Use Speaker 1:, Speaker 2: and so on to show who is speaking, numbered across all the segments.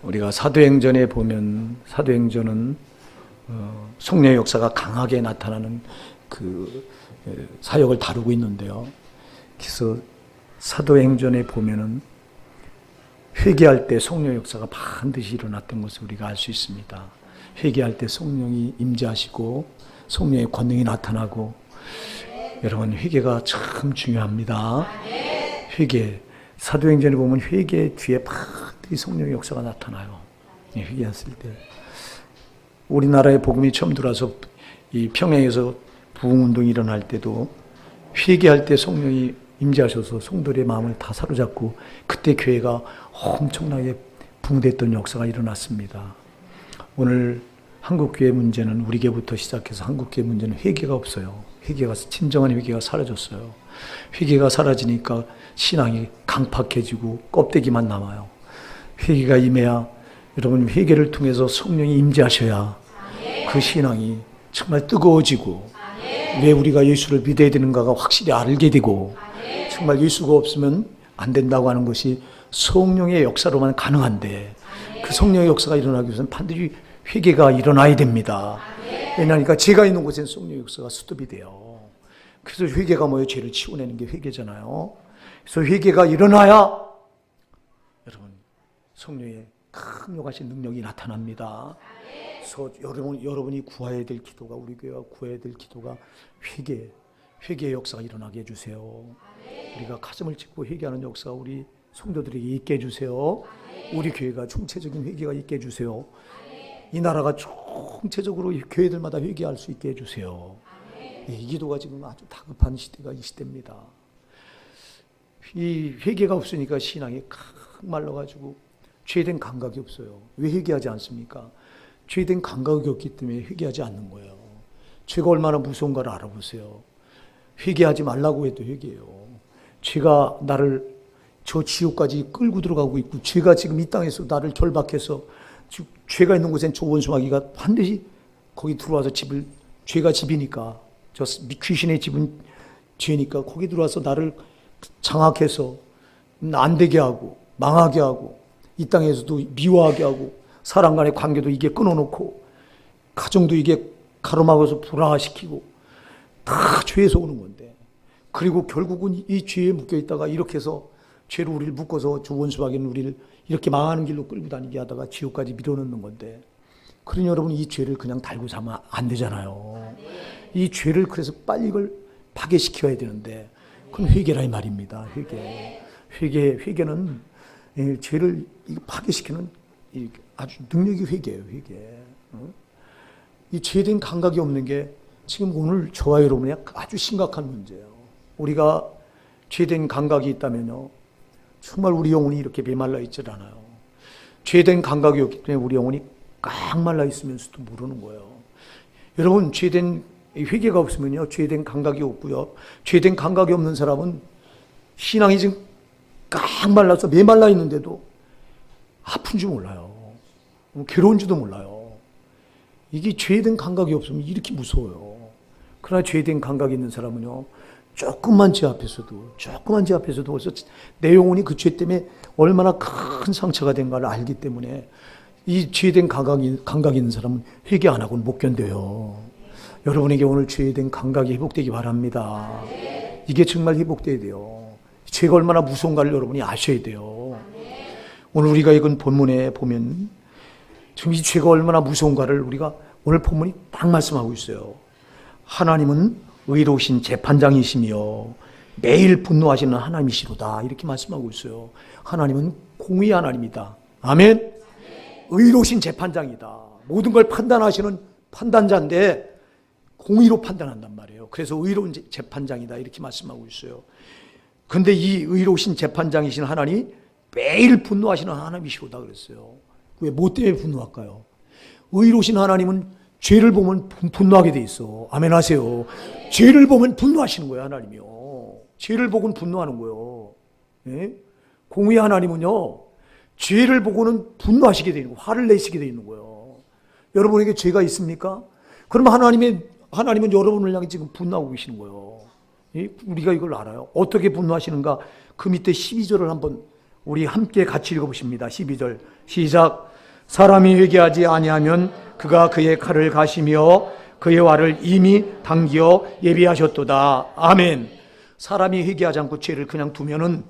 Speaker 1: 우리가 사도행전에 보면 사도행전은 성령의 역사가 강하게 나타나는 그 사역을 다루고 있는데요. 그래서 사도행전에 보면은 회개할 때 성령의 역사가 반드시 일어났던 것을 우리가 알 수 있습니다. 회개할 때 성령이 임재하시고 성령의 권능이 나타나고, 여러분 회개가 참 중요합니다. 회개, 사도행전에 보면 회개 뒤에 반드시 성령의 역사가 나타나요. 회개했을 때 우리나라에 복음이 처음 들어와서 이 평양에서 부흥운동이 일어날 때도 회개할 때 성령이 임재하셔서 성도들의 마음을 다 사로잡고 그때 교회가 엄청나게 붕괴했던 역사가 일어났습니다. 오늘 한국교회 문제는 우리 교회부터 시작해서 한국교회 문제는 회개가 없어요. 회개가, 진정한 회개가 사라졌어요. 회개가 사라지니까 신앙이 강팍해지고 껍데기만 남아요. 회개가 임해야, 여러분 회개를 통해서 성령이 임재하셔야 그 신앙이 정말 뜨거워지고 왜 우리가 예수를 믿어야 되는가가 확실히 알게 되고, 정말 예수가 없으면 안 된다고 하는 것이 성령의 역사로만 가능한데, 그 성령의 역사가 일어나기 위해서는 반드시 회개가 일어나야 됩니다. 왜냐하니까 죄가 있는 곳에는 성령의 역사가 수습이 돼요. 그래서 회개가 뭐예요? 죄를 치워내는 게 회개잖아요. 그래서 회개가 일어나야 여러분 성령의 큰 역하신 능력이 나타납니다. 그래서 여러분이 구해야 될 기도가, 우리 교회가 구해야 될 기도가 회개의 역사가 일어나게 해주세요. 우리가 가슴을 찢고 회개하는 역사가 우리 성도들에게 있게 해주세요. 우리 교회가 총체적인 회개가 있게 해주세요. 이 나라가 총체적으로 교회들마다 회개할 수 있게 해주세요. 이 기도가 지금 아주 다급한 시대가 이 시대입니다. 이 회개가 없으니까 신앙이 칵 말라가지고 죄된 감각이 없어요. 왜 회개하지 않습니까? 죄된 감각이 없기 때문에 회개하지 않는 거예요. 죄가 얼마나 무서운가를 알아보세요. 회개하지 말라고 해도 회개해요. 죄가 나를 저 지옥까지 끌고 들어가고 있고, 죄가 지금 이 땅에서 나를 결박해서, 죄가 있는 곳엔 저 원수마귀가 반드시 거기 들어와서 죄가 집이니까, 저 귀신의 집은 죄니까 거기 들어와서 나를 장악해서 안 되게 하고 망하게 하고 이 땅에서도 미워하게 하고 사람 간의 관계도 이게 끊어놓고 가정도 이게 가로막아서 불화시키고, 다 죄에서 오는 건데, 그리고 결국은 이 죄에 묶여있다가 이렇게 해서 죄로 우리를 묶어서 저 원수마귀는 우리를 이렇게 망하는 길로 끌고 다니게 하다가 지옥까지 밀어넣는 건데, 그러니 여러분 이 죄를 그냥 달고 자면 안 되잖아요. 이 죄를 그래서 빨리 이걸 파괴시켜야 되는데, 그건 회개라 이 말입니다. 회개는 죄를 파괴시키는 아주 능력이 회개예요. 회개. 이 죄된 감각이 없는 게 지금 오늘 저와 여러분의 아주 심각한 문제예요. 우리가 죄된 감각이 있다면요, 정말 우리 영혼이 이렇게 메말라 있질 않아요. 죄된 감각이 없기 때문에 우리 영혼이 꽉 말라 있으면서도 모르는 거예요. 여러분 죄된 회개가 없으면요, 죄된 감각이 없고요, 죄된 감각이 없는 사람은 신앙이 지금 꽉 말라서 메말라 있는데도 아픈 줄 몰라요. 괴로운 줄도 몰라요. 이게 죄된 감각이 없으면 이렇게 무서워요. 그러나 죄된 감각이 있는 사람은요, 조금만 죄 앞에서도 벌써 내 영혼이 그 죄 때문에 얼마나 큰 상처가 된가를 알기 때문에, 이 죄된 감각이 있는 사람은 회개 안 하고는 못 견뎌요. 여러분에게 오늘 죄된 감각이 회복되기 바랍니다. 이게 정말 회복돼야 돼요. 죄가 얼마나 무서운가를 여러분이 아셔야 돼요. 오늘 우리가 읽은 본문에 보면 지금 이 죄가 얼마나 무서운가를 우리가 오늘 본문이 딱 말씀하고 있어요. 하나님은 의로우신 재판장이시며 매일 분노하시는 하나님이시로다, 이렇게 말씀하고 있어요. 하나님은 공의 하나님이다. 아멘. 의로우신 재판장이다. 모든 걸 판단하시는 판단자인데 공의로 판단한단 말이에요. 그래서 의로운 재판장이다, 이렇게 말씀하고 있어요. 그런데 이 의로우신 재판장이신 하나님이 매일 분노하시는 하나님이시로다 그랬어요. 왜, 뭐 때문에 분노할까요? 의로우신 하나님은 죄를 보면 분노하게 돼 있어. 아멘 하세요. 죄를 보면 분노하시는 거예요, 하나님이요. 죄를 보고는 분노하는 거예요. 예? 공의 하나님은요, 죄를 보고는 분노하시게 되는 거예요. 화를 내시게 되는 거예요. 여러분에게 죄가 있습니까? 그러면 하나님은 여러분을 향해 지금 분노하고 계시는 거예요. 예? 우리가 이걸 알아요. 어떻게 분노하시는가? 그 밑에 12절을 한번 우리 함께 같이 읽어보십니다. 12절 시작. 사람이 회개하지 아니하면 그가 그의 칼을 가시며 그의 활을 이미 당겨 예비하셨도다. 아멘. 사람이 회개하지 않고 죄를 그냥 두면은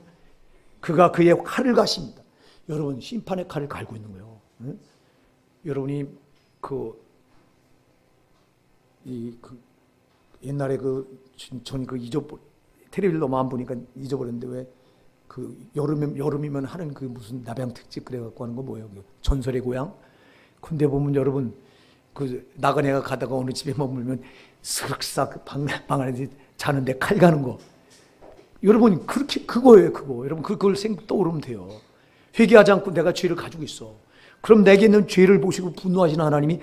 Speaker 1: 그가 그의 칼을 가십니다. 여러분, 심판의 칼을 갈고 있는 거예요. 응? 여러분이 옛날에 저는 텔레비를 너무 안 보니까 잊어버렸는데, 왜 여름이면 하는 무슨 남양 특집 그래갖고 하는 거 뭐예요? 전설의 고향? 근데 보면 여러분, 나그네가 가다가 어느 집에 머물면 슥싹 방 안에서 자는데 칼 가는 거. 여러분, 그거예요, 그거. 여러분, 그걸 떠오르면 돼요. 회개하지 않고 내가 죄를 가지고 있어. 그럼 내게 있는 죄를 보시고 분노하시는 하나님이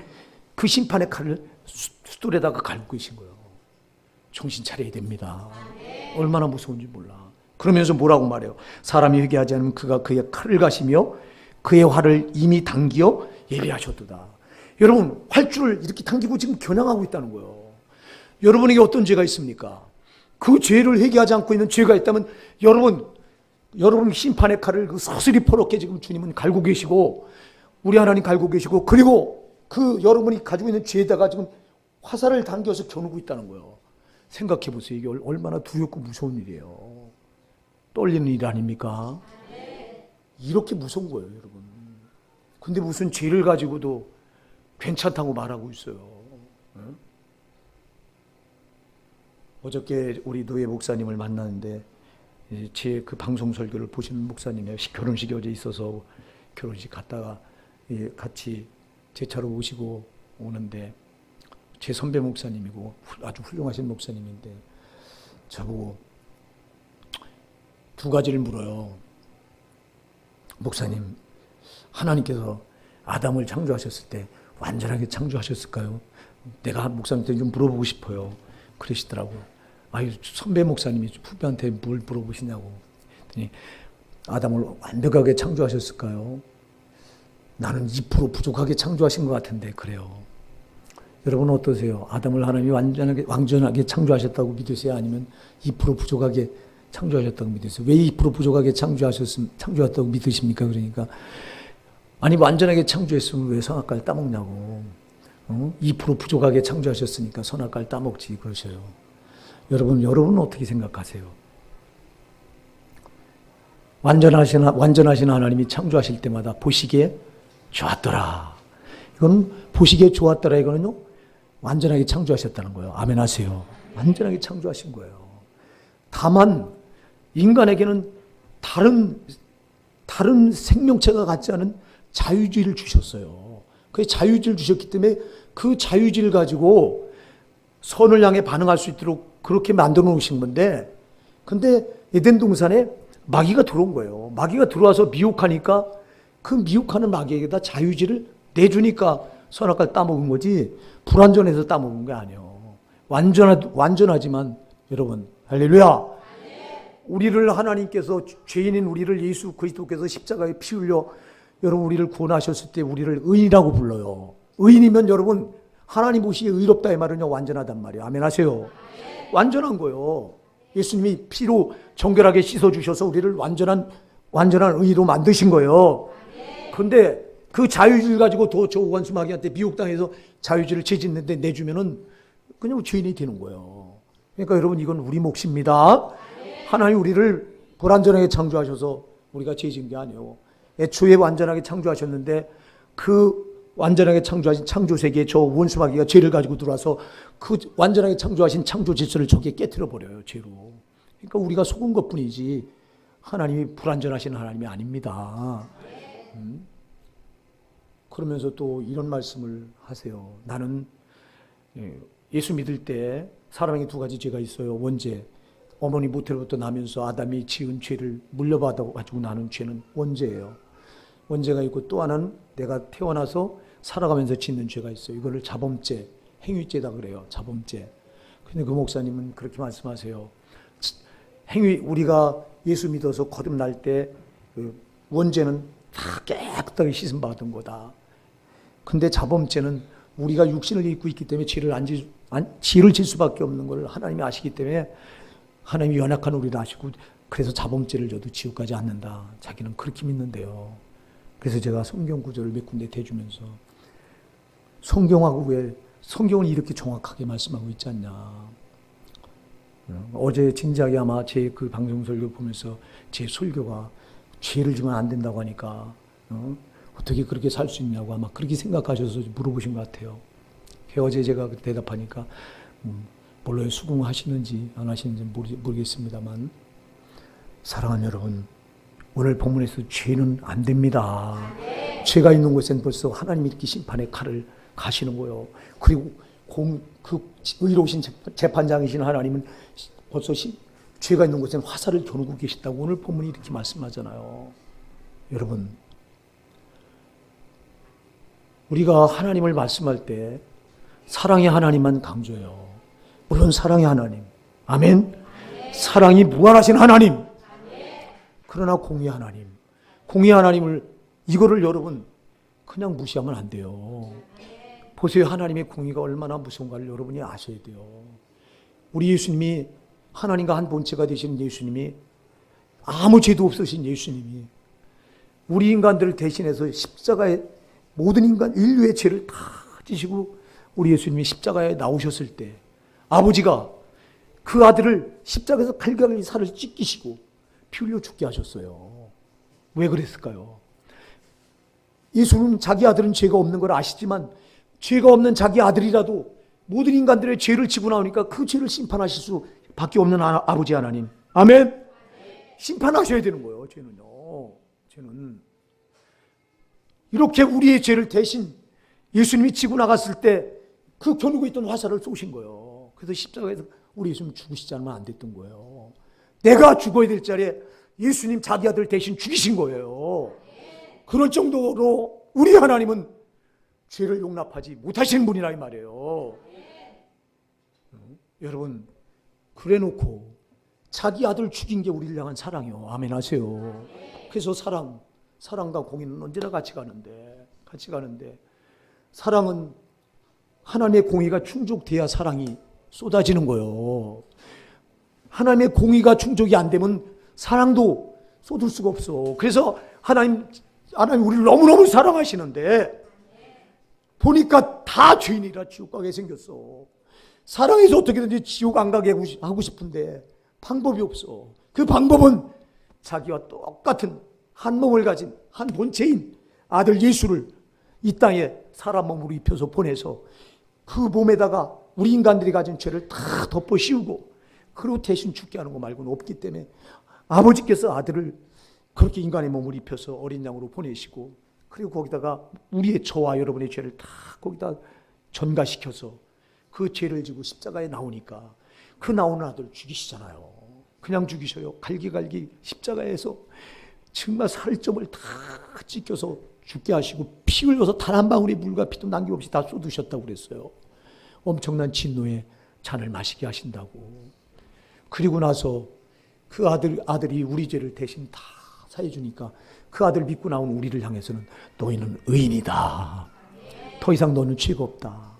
Speaker 1: 그 심판의 칼을 수돌에다가 갈고 계신 거예요. 정신 차려야 됩니다. 얼마나 무서운지 몰라. 그러면서 뭐라고 말해요? 사람이 회개하지 않으면 그가 그의 칼을 가시며 그의 활을 이미 당겨 예비하셨도다. 여러분, 활주를 이렇게 당기고 지금 겨냥하고 있다는 거예요. 여러분에게 어떤 죄가 있습니까? 그 죄를 회개하지 않고 있는 죄가 있다면 여러분 심판의 칼을 서슬이 퍼렇게 지금 주님은 갈고 계시고, 우리 하나님 갈고 계시고, 그리고 여러분이 가지고 있는 죄에다가 지금 화살을 당겨서 겨누고 있다는 거예요. 생각해 보세요. 이게 얼마나 두렵고 무서운 일이에요. 떨리는 일 아닙니까? 이렇게 무서운 거예요, 여러분. 근데 무슨 죄를 가지고도 괜찮다고 말하고 있어요. 어저께 우리 노예 목사님을 만났는데, 제 방송 설교를 보시는 목사님의 결혼식이 어제 있어서 결혼식 갔다가 같이 제 차로 오시고 오는데, 제 선배 목사님이고 아주 훌륭하신 목사님인데 저보고 두 가지를 물어요. 목사님, 하나님께서 아담을 창조하셨을 때 완전하게 창조하셨을까요? 내가 목사님한테 좀 물어보고 싶어요. 그러시더라고요. 아유, 선배 목사님이 후배한테 뭘 물어보시냐고. 그랬더니 아담을 완벽하게 창조하셨을까요? 나는 2% 부족하게 창조하신 것 같은데 그래요. 여러분 어떠세요? 아담을 하나님이 완전하게 창조하셨다고 믿으세요? 아니면 2% 부족하게 창조하셨다고 믿으세요? 왜 2% 부족하게 창조하셨다고 믿으십니까? 그러니까 아니, 완전하게 창조했으면 왜 선악과를 따먹냐고. 2% 부족하게 창조하셨으니까 선악과를 따먹지 그러셔요. 여러분은 어떻게 생각하세요? 완전하신 하나님이 창조하실 때마다 보시기에 좋았더라. 이건 보시기에 좋았더라. 이거는요, 완전하게 창조하셨다는 거예요. 아멘 하세요. 완전하게 창조하신 거예요. 다만 인간에게는 다른 생명체가 갖지 않은 자유지를 주셨어요. 그 자유지를 주셨기 때문에 그 자유지를 가지고 선을 향해 반응할 수 있도록 그렇게 만들어 놓으신 건데, 근데 에덴 동산에 마귀가 들어온 거예요. 마귀가 들어와서 미혹하니까 그 미혹하는 마귀에게다 자유지를 내주니까 선악과를 따먹은 거지, 불완전해서 따먹은 게 아니에요. 완전하지만 여러분, 할렐루야. 우리를 하나님께서, 죄인인 우리를 예수 그리스도께서 십자가에 피 흘려 여러분 우리를 구원하셨을 때 우리를 의인이라고 불러요. 의인이면 여러분 하나님 보시기에 의롭다 이 말은요, 완전하단 말이에요. 아멘 하세요. 완전한 거예요. 예수님이 피로 정결하게 씻어주셔서 우리를 완전한 의로 만드신 거예요. 그런데 그 자유주의를 가지고 저 원수마귀한테 미혹당해서 자유주의를 죄짓는데 내주면은 그냥 죄인이 되는 거예요. 그러니까 여러분, 이건 우리 몫입니다. 하나님 우리를 불완전하게 창조하셔서 우리가 죄진 게 아니에요. 애초에 완전하게 창조하셨는데 그 완전하게 창조하신 창조세계에 저 원수마귀가 죄를 가지고 들어와서 그 완전하게 창조하신 창조 질서를 저기에 깨트려 버려요, 죄로. 그러니까 우리가 속은 것뿐이지 하나님이 불완전하신 하나님이 아닙니다. 그러면서 또 이런 말씀을 하세요. 나는 예수 믿을 때 사람에게 두 가지 죄가 있어요. 원죄. 어머니 모태로부터 나면서 아담이 지은 죄를 물려받아 가지고 나는 죄는 원죄예요. 원죄가 있고, 또 하나는 내가 태어나서 살아가면서 짓는 죄가 있어요. 이거를 자범죄, 행위죄다 그래요. 자범죄. 근데 그 목사님은 그렇게 말씀하세요. 우리가 예수 믿어서 거듭날 때 그 원죄는 다 깨끗하게 씻음 받은 거다. 근데 자범죄는 우리가 육신을 입고 있기 때문에 죄를 질 수밖에 없는 걸 하나님이 아시기 때문에 하나님이 연약한 우리를 아시고 그래서 자범죄를 져도 지옥 가지 않는다. 자기는 그렇게 믿는데요. 그래서 제가 성경 구절을 몇 군데 대주면서 성경하고 왜 성경은 이렇게 정확하게 말씀하고 있지 않냐. 어제 진작에 아마 제 그 방송 설교 보면서 제 설교가 죄를 지면 안 된다고 하니까 어떻게 그렇게 살 수 있냐고 아마 그렇게 생각하셔서 물어보신 것 같아요. 어제 제가 대답하니까 몰라요. 수긍하시는지 안 하시는지 모르겠습니다만 사랑하는 여러분, 오늘 본문에서 죄는 안 됩니다. 죄가 있는 곳엔 벌써 하나님이 이렇게 심판의 칼을 가시는 거예요. 그리고 그 의로우신 재판장이신 하나님은 벌써 죄가 있는 곳엔 화살을 겨누고 계신다고 오늘 본문이 이렇게 말씀하잖아요. 여러분, 우리가 하나님을 말씀할 때 사랑의 하나님만 강조해요. 물론 사랑의 하나님, 아멘. 사랑이 무한하신 하나님. 그러나 공의 하나님, 공의 하나님을 이거를 여러분 그냥 무시하면 안 돼요. 보세요. 하나님의 공의가 얼마나 무서운가를 여러분이 아셔야 돼요. 우리 예수님이 하나님과 한 본체가 되신 예수님이 아무 죄도 없으신 예수님이 우리 인간들을 대신해서 십자가에 모든 인간 인류의 죄를 다 지시고 우리 예수님이 십자가에 나오셨을 때 아버지가 그 아들을 십자가에서 갈갈이 살을 찢기시고 피 흘려 죽게 하셨어요. 왜 그랬을까요? 예수는 자기 아들은 죄가 없는 걸 아시지만 죄가 없는 자기 아들이라도 모든 인간들의 죄를 지고 나오니까 그 죄를 심판하실 수밖에 없는 아버지 하나님. 아멘. 심판하셔야 되는 거예요. 죄는요. 죄는 이렇게 우리의 죄를 대신 예수님이 지고 나갔을 때 그 겨누고 있던 화살을 쏘신 거예요. 그래서 십자가에서 우리 예수님 죽으시지 않으면 안 됐던 거예요. 내가 죽어야 될 자리에 예수님 자기 아들 대신 죽이신 거예요. 그럴 정도로 우리 하나님은 죄를 용납하지 못하시는 분이라 이 말이에요. 여러분, 그래 놓고 자기 아들 죽인 게 우리를 향한 사랑이요. 아멘 하세요. 그래서 사랑과 공의는 언제나 같이 가는데 사랑은 하나님의 공의가 충족돼야 사랑이 쏟아지는 거예요. 하나님의 공의가 충족이 안 되면 사랑도 쏟을 수가 없어. 그래서 하나님 우리를 너무너무 사랑하시는데 보니까 다 죄인이라 지옥 가게 생겼어. 사랑해서 어떻게든지 지옥 안 가게 하고 싶은데 방법이 없어. 그 방법은 자기와 똑같은 한 몸을 가진 한 본체인 아들 예수를 이 땅에 사람 몸으로 입혀서 보내서 그 몸에다가 우리 인간들이 가진 죄를 다 덮어 씌우고 그리고 대신 죽게 하는 거 말고는 없기 때문에 아버지께서 아들을 그렇게 인간의 몸을 입혀서 어린 양으로 보내시고 그리고 거기다가 우리의 저와 여러분의 죄를 다 거기다 전가시켜서 그 죄를 지고 십자가에 나오니까 그 나오는 아들 죽이시잖아요. 그냥 죽이셔요. 갈기갈기 십자가에서 정말 살점을 다 찢겨서 죽게 하시고 피 흘려서 단 한 방울의 물과 피도 남김없이 다 쏟으셨다고 그랬어요. 엄청난 진노의 잔을 마시게 하신다고. 그리고 나서 그 아들이 우리 죄를 대신 다 사해주니까 그 아들 믿고 나온 우리를 향해서는 너희는 의인이다. 더 이상 너는 죄가 없다.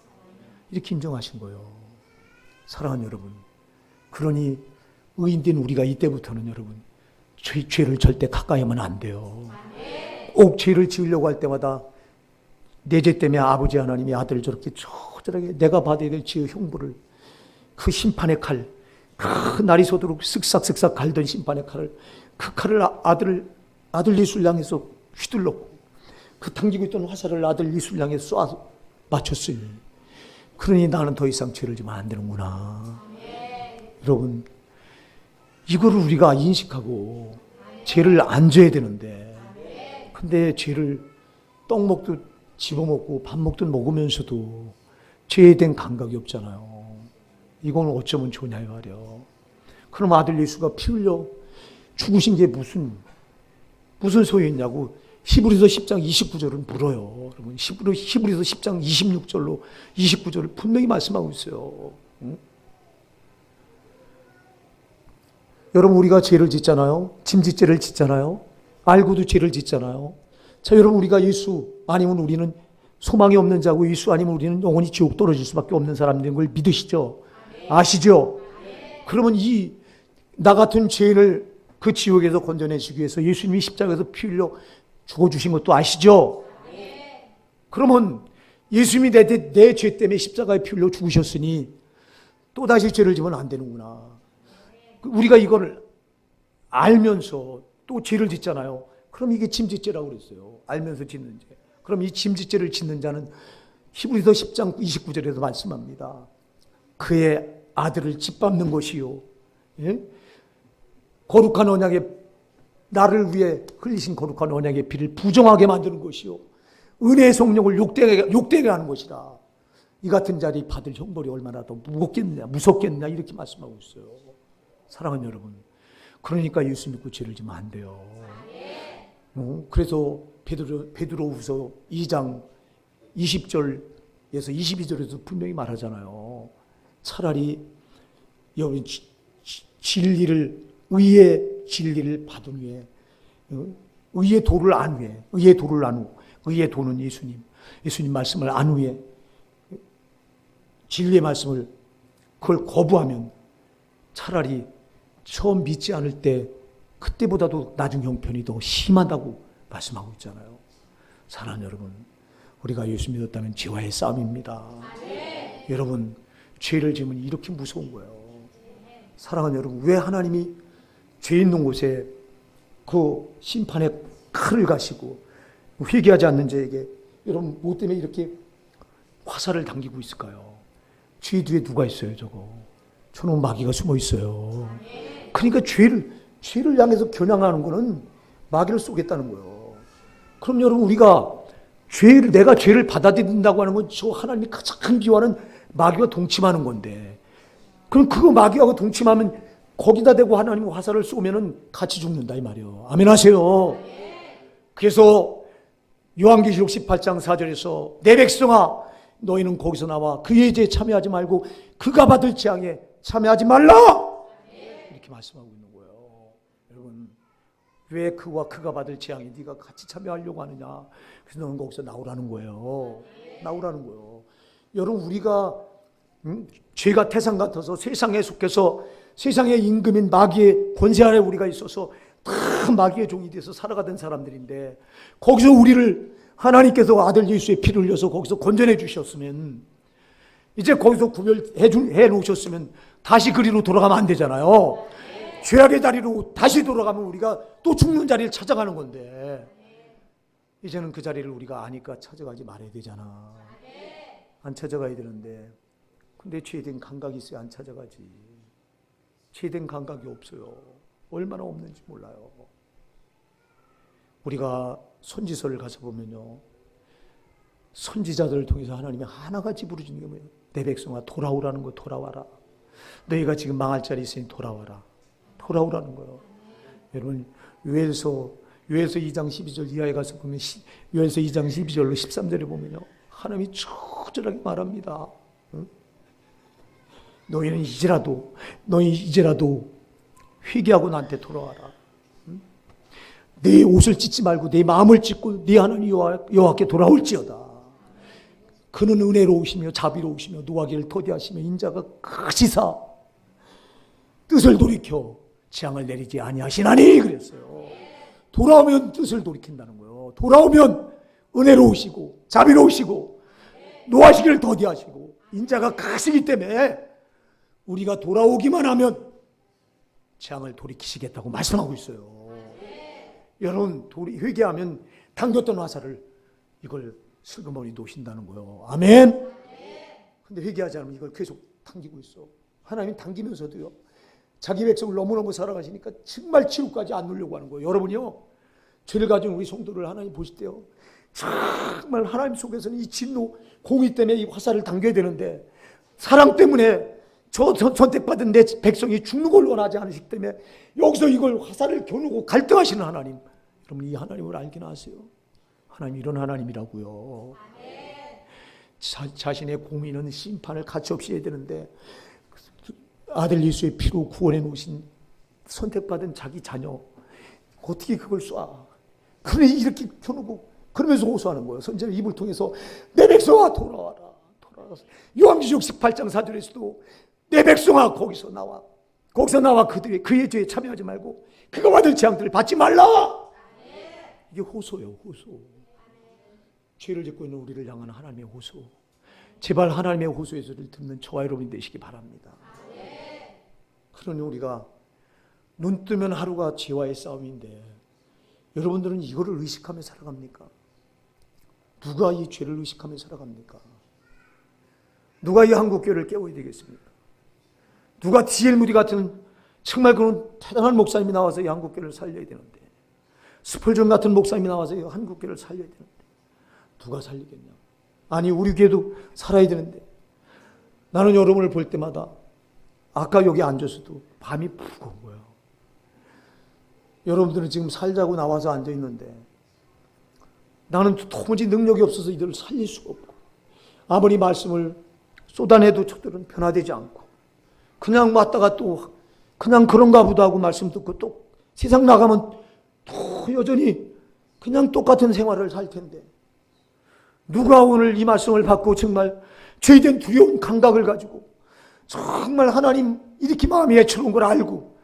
Speaker 1: 이렇게 인정하신 거예요. 사랑하는 여러분, 그러니 의인된 우리가 이때부터는 여러분 죄를 절대 가까이 하면 안 돼요. 꼭 죄를 지으려고 할 때마다 내 죄 때문에 아버지 하나님이 아들을 저렇게 처절하게 내가 받아야 될 죄의 형벌을 그 심판의 칼, 그 날이 서도록 쓱싹쓱싹 갈던 심판의 칼을 그 칼을 아들 예수를 향해서 휘둘렀고 그 당기고 있던 화살을 아들 예수를 향해 쏴 맞췄으니 그러니 나는 더 이상 죄를 지면 안 되는구나. 여러분, 이거를 우리가 인식하고 죄를 안 져야 되는데 근데 죄를 떡 먹듯 집어먹고 밥 먹듯 먹으면서도 죄에 대한 감각이 없잖아요. 이건 어쩌면 좋냐 이 말이에요. 그럼 아들 예수가 피 흘려 죽으신 게 무슨 소용이 있냐고 히브리서 10장 29절은 물어요. 여러분, 히브리서 10장 26절로 29절을 분명히 말씀하고 있어요. 응? 여러분, 우리가 죄를 짓잖아요. 짐짓죄를 짓잖아요. 알고도 죄를 짓잖아요. 자, 여러분, 우리가 예수 아니면 우리는 소망이 없는 자고 예수 아니면 우리는 영원히 지옥 떨어질 수밖에 없는 사람들인 걸 믿으시죠? 아시죠? 그러면 나 같은 죄인을 그 지옥에서 건져내시기 위해서 예수님이 십자가에서 피 흘려 죽어주신 것도 아시죠? 그러면 예수님이 내 죄 때문에 십자가에 피 흘려 죽으셨으니 또다시 죄를 지면 안 되는구나. 우리가 이걸 알면서 또 죄를 짓잖아요. 그럼 이게 짐짓죄라고 그랬어요. 알면서 짓는 죄. 그럼 이 짐짓죄를 짓는 자는 히브리서 10장 29절에도 말씀합니다. 그의 아들을 짓밟는 것이요. 예? 거룩한 언약의 나를 위해 흘리신 거룩한 언약의 피를 부정하게 만드는 것이요. 은혜의 성령을 욕되게 하는 것이라. 이 같은 자리 받을 형벌이 얼마나 더 무섭겠느냐 이렇게 말씀하고 있어요. 사랑하는 여러분, 그러니까 예수 믿고 죄를 지면 안 돼요. 그래서 베드로후서 2장 20절에서 22절에서 분명히 말하잖아요. 차라리 여러분 의의 진리를 받은 후에 의의 도를 안 후에 의의 도는 예수님 말씀을 안 후에 진리의 말씀을 그걸 거부하면 차라리 처음 믿지 않을 때 그때보다도 나중 형편이 더 심하다고 말씀하고 있잖아요. 사랑하는 여러분, 우리가 예수 믿었다면 죄와의 싸움입니다. 여러분, 죄를 지으면 이렇게 무서운 거예요. 사랑하는 여러분, 왜 하나님이 죄 있는 곳에 그 심판의 칼을 가시고 회개하지 않는 자에게 여러분 뭐 때문에 이렇게 화살을 당기고 있을까요? 죄 뒤에 누가 있어요? 저놈 마귀가 숨어 있어요. 그러니까 죄를 향해서 겨냥하는 거는 마귀를 쏘겠다는 거예요. 그럼 여러분, 우리가 내가 죄를 받아들인다고 하는 건 저 하나님이 가장 큰 비유하는 마귀와 동침하는 건데, 그럼 그거 마귀하고 동침하면 거기다 대고 하나님 화살을 쏘면은 같이 죽는다 이 말이에요. 아멘 하세요. 그래서 요한계시록 18장 4절에서 내 백성아 너희는 거기서 나와 그의 죄에 참여하지 말고 그가 받을 재앙에 참여하지 말라 이렇게 말씀하고 있는 거예요. 여러분, 왜 그가 받을 재앙에 네가 같이 참여하려고 하느냐. 그래서 너는 거기서 나오라는 거예요. 나오라는 거예요. 여러분, 우리가 죄가 태산 같아서 세상에 속해서 세상의 임금인 마귀의 권세 아래 우리가 있어서 다 마귀의 종이 돼서 살아가던 사람들인데, 거기서 우리를 하나님께서 아들 예수의 피를 흘려서 거기서 건져내 주셨으면, 이제 거기서 구별해 놓으셨으면 다시 그리로 돌아가면 안 되잖아요. 죄악의 자리로 다시 돌아가면 우리가 또 죽는 자리를 찾아가는 건데, 이제는 그 자리를 우리가 아니까 찾아가지 말아야 되잖아. 안 찾아가야 되는데, 근데 죄된 감각이 있어야 안 찾아가지. 죄된 감각이 없어요. 얼마나 없는지 몰라요. 우리가 선지서를 가서 보면요, 선지자들을 통해서 하나님이 하나같이 부르짖는 게 뭐예요? 내 백성아 돌아오라는 거. 돌아와라. 너희가 지금 망할 자리 있으니 돌아와라. 돌아오라는 거예요. 여러분, 요엘서 2장 12절 이하에 가서 보면 요엘서 2장 12절로 13절에 보면요, 하나님이 처절하게 말합니다. 너희 이제라도 회개하고 나한테 돌아와라. 네 옷을 찢지 말고 네 마음을 찢고 네 하나님 여호와께 돌아올지어다. 그는 은혜로우시며 자비로우시며 노하기를 더디하시며 인자가 크시사 뜻을 돌이켜 재앙을 내리지 아니하시나니 그랬어요. 돌아오면 뜻을 돌이킨다는 거예요. 돌아오면 은혜로우시고 자비로우시고 노하시기를 더디하시고 인자가 크시기 때문에 우리가 돌아오기만 하면 재앙을 돌이키시겠다고 말씀하고 있어요. 여러분, 회개하면 당겼던 화살을 이걸 슬그머니 놓으신다는 거예요. 아멘. 근데 회개하지 않으면 이걸 계속 당기고 있어. 하나님 당기면서도요, 자기 백성을 너무너무 사랑하시니까 정말 치유까지 안 누려고 하는 거예요. 여러분요, 죄를 가진 우리 성도를 하나님 보실 때요, 정말 하나님 속에서는 이 진노, 공의 때문에 이 화살을 당겨야 되는데, 사랑 때문에 저 선택받은 내 백성이 죽는 걸 원하지 않으시기 때문에 여기서 이걸 화살을 겨누고 갈등하시는 하나님. 여러분, 이 하나님을 알긴 아세요? 하나님 이런 하나님이라고요. 자신의 공의는 심판을 가차없이 해야 되는데 아들 예수의 피로 구원해 놓으신 선택받은 자기 자녀 어떻게 그걸 쏴? 그래 이렇게 켜놓고 그러면서 호소하는 거예요. 선지자 입을 통해서 내 백성아 돌아와라. 요한계시록 18장 4절에서도 내 백성아 거기서 나와 거기서 나와 그의 죄에 참여하지 말고 그가 받을 재앙들을 받지 말라. 이게 호소예요, 호소. 죄를 짓고 있는 우리를 향한 하나님의 호소. 제발 하나님의 호소의 소리를 듣는 저와 여러분이 되시기 바랍니다. 그러니 우리가 눈 뜨면 하루가 죄와의 싸움인데 여러분들은 이거를 의식하며 살아갑니까? 누가 이 죄를 의식하며 살아갑니까? 누가 이 한국교회를 깨워야 되겠습니까? 누가 D.L. 무디 같은 정말 그런 대단한 목사님이 나와서 이 한국교회를 살려야 되는데, 스펄전 같은 목사님이 나와서 이 한국교회를 살려야 되는데 누가 살리겠냐? 아니 우리 교회도 살아야 되는데 나는 여러분을 볼 때마다 아까 여기 앉아서도 밤이 무거운 거예요. 여러분들은 지금 살자고 나와서 앉아 있는데 나는 도무지 능력이 없어서 이들을 살릴 수가 없고 아무리 말씀을 쏟아내도 저들은 변화되지 않고 그냥 왔다가 또 그냥 그런가 보다 하고 말씀 듣고 또 세상 나가면 또 여전히 그냥 똑같은 생활을 살 텐데 누가 오늘 이 말씀을 받고 정말 죄된 두려운 감각을 가지고 정말 하나님 이렇게 마음이 애처로운 걸 알고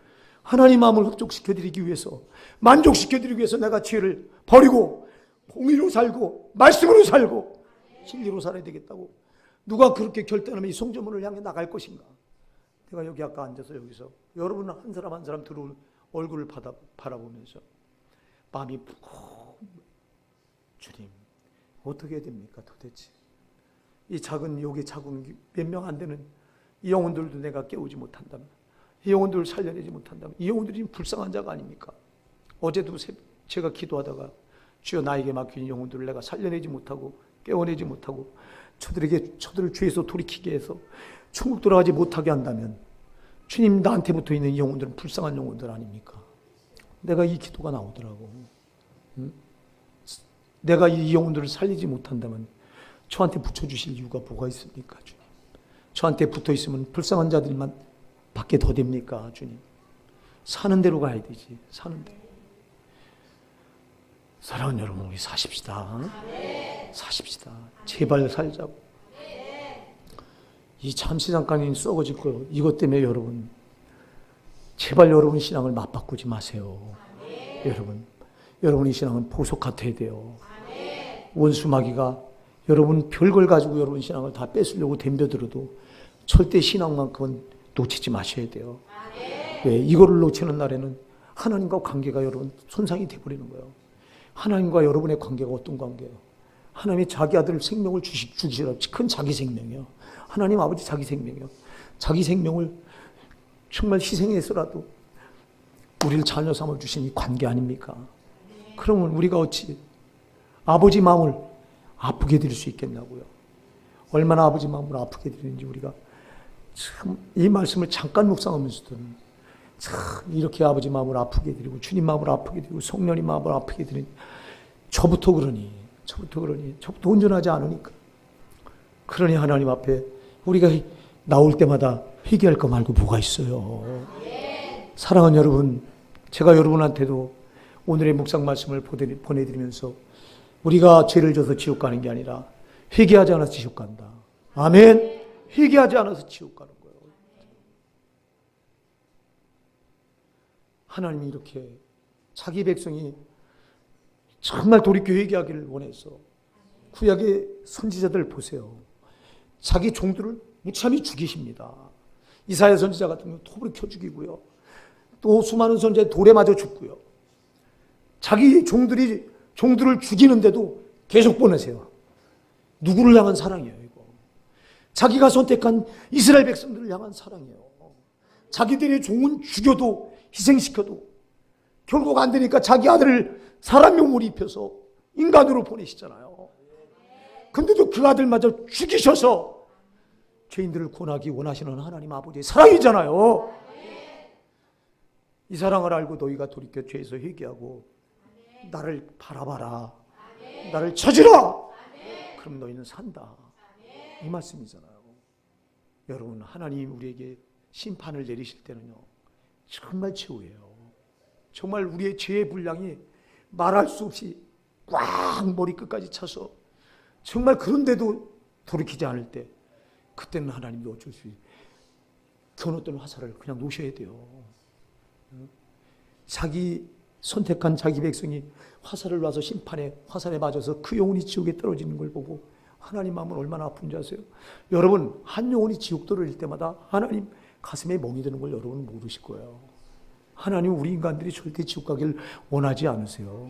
Speaker 1: 하나님 마음을 흡족시켜드리기 위해서 만족시켜드리기 위해서 내가 죄를 버리고 공의로 살고 말씀으로 살고 진리로 살아야 되겠다고 누가 그렇게 결단하면 이 성전문을 향해 나갈 것인가? 내가 여기 아까 앉아서 여기서 여러분 한 사람 한 사람 들어올 얼굴을 바라보면서 마음이 무거워. 주님 어떻게 해야 됩니까 도대체? 이 작은 여기 작은 몇 명 안 되는 이 영혼들도 내가 깨우지 못한다면 이 영혼들을 살려내지 못한다면 이 영혼들이 불쌍한 자가 아닙니까? 어제도 제가 기도하다가 주여 나에게 맡긴 영혼들을 내가 살려내지 못하고 깨워내지 못하고 저들을 죄에서 돌이키게 해서 천국 돌아가지 못하게 한다면 주님 나한테 붙어 있는 이 영혼들은 불쌍한 영혼들 아닙니까? 내가 이 기도가 나오더라고. 내가 이 영혼들을 살리지 못한다면 저한테 붙여주실 이유가 뭐가 있습니까 주님? 저한테 붙어있으면 불쌍한 자들만 밖에 더 됩니까 주님? 사는 대로 가야 되지. 사는 대로. 사랑하는 여러분 우리 사십시다. 사십시다. 제발 살자고. 이 잠시 잠깐이 썩어질 거예요. 이것 때문에 여러분 제발 여러분 신앙을 맞바꾸지 마세요. 여러분의 신앙은 보석 같아야 돼요. 원수 마귀가 여러분 별걸 가지고 여러분 신앙을 다 뺏으려고 덤벼들어도 절대 신앙만큼은 놓치지 마셔야 돼요. 왜? 이거를 놓치는 날에는 하나님과 관계가 여러분 손상이 돼버리는 거예요. 하나님과 여러분의 관계가 어떤 관계예요? 하나님이 자기 아들 생명을 주시라. 큰 자기 생명이요. 하나님 아버지 자기 생명이요. 자기 생명을 정말 희생해서라도 우리를 자녀 삼아 주신 이 관계 아닙니까? 그러면 우리가 어찌 아버지 마음을 아프게 드릴 수 있겠냐고요. 얼마나 아버지 마음을 아프게 드리는지 우리가 참 이 말씀을 잠깐 묵상하면서도 참 이렇게 아버지 마음을 아프게 드리고 주님 마음을 아프게 드리고 성령님 마음을 아프게 드리니 저부터 온전하지 않으니까. 그러니 하나님 앞에 우리가 나올 때마다 회개할 거 말고 뭐가 있어요. 사랑하는 여러분, 제가 여러분한테도 오늘의 묵상 말씀을 보내드리면서 우리가 죄를 져서 지옥 가는 게 아니라 회개하지 않아서 지옥 간다. 아멘. 회개하지 않아서 지옥 가는 거예요. 하나님이 이렇게 자기 백성이 정말 돌이켜 회개하기를 원해서 구약의 선지자들 보세요. 자기 종들을 무참히 죽이십니다. 이사야 선지자 같은 경우 톱으로 켜 죽이고요. 또 수많은 선지자 돌에 맞아 죽고요. 자기 종들을 죽이는데도 계속 보내세요. 누구를 향한 사랑이에요, 이거. 자기가 선택한 이스라엘 백성들을 향한 사랑이에요. 자기들의 종은 죽여도 희생시켜도 결국 안 되니까 자기 아들을 사람 명물 입혀서 인간으로 보내시잖아요. 근데도 그 아들마저 죽이셔서 죄인들을 구원하기 원하시는 하나님 아버지의 사랑이잖아요. 이 사랑을 알고 너희가 돌이켜 죄에서 회개하고 나를 바라봐라. 나를 찾으라. 그럼 너희는 산다. 이 말씀이잖아요. 여러분, 하나님 우리에게 심판을 내리실 때는요, 정말 최후예요. 정말 우리의 죄의 분량이 말할 수 없이 꽉 머리끝까지 차서 정말 그런데도 돌이키지 않을 때, 그때는 하나님이 어쩔 수 겨눴던 화살을 그냥 놓으셔야 돼요. 자기 선택한 자기 백성이 화살을 놔서 화살에 맞아서 그 영혼이 지옥에 떨어지는 걸 보고 하나님 마음은 얼마나 아픈지 아세요? 여러분, 한 영혼이 지옥 떨어질 때마다 하나님 가슴에 멍이 드는 걸 여러분 모르실 거예요. 하나님 우리 인간들이 절대 지옥 가기를 원하지 않으세요.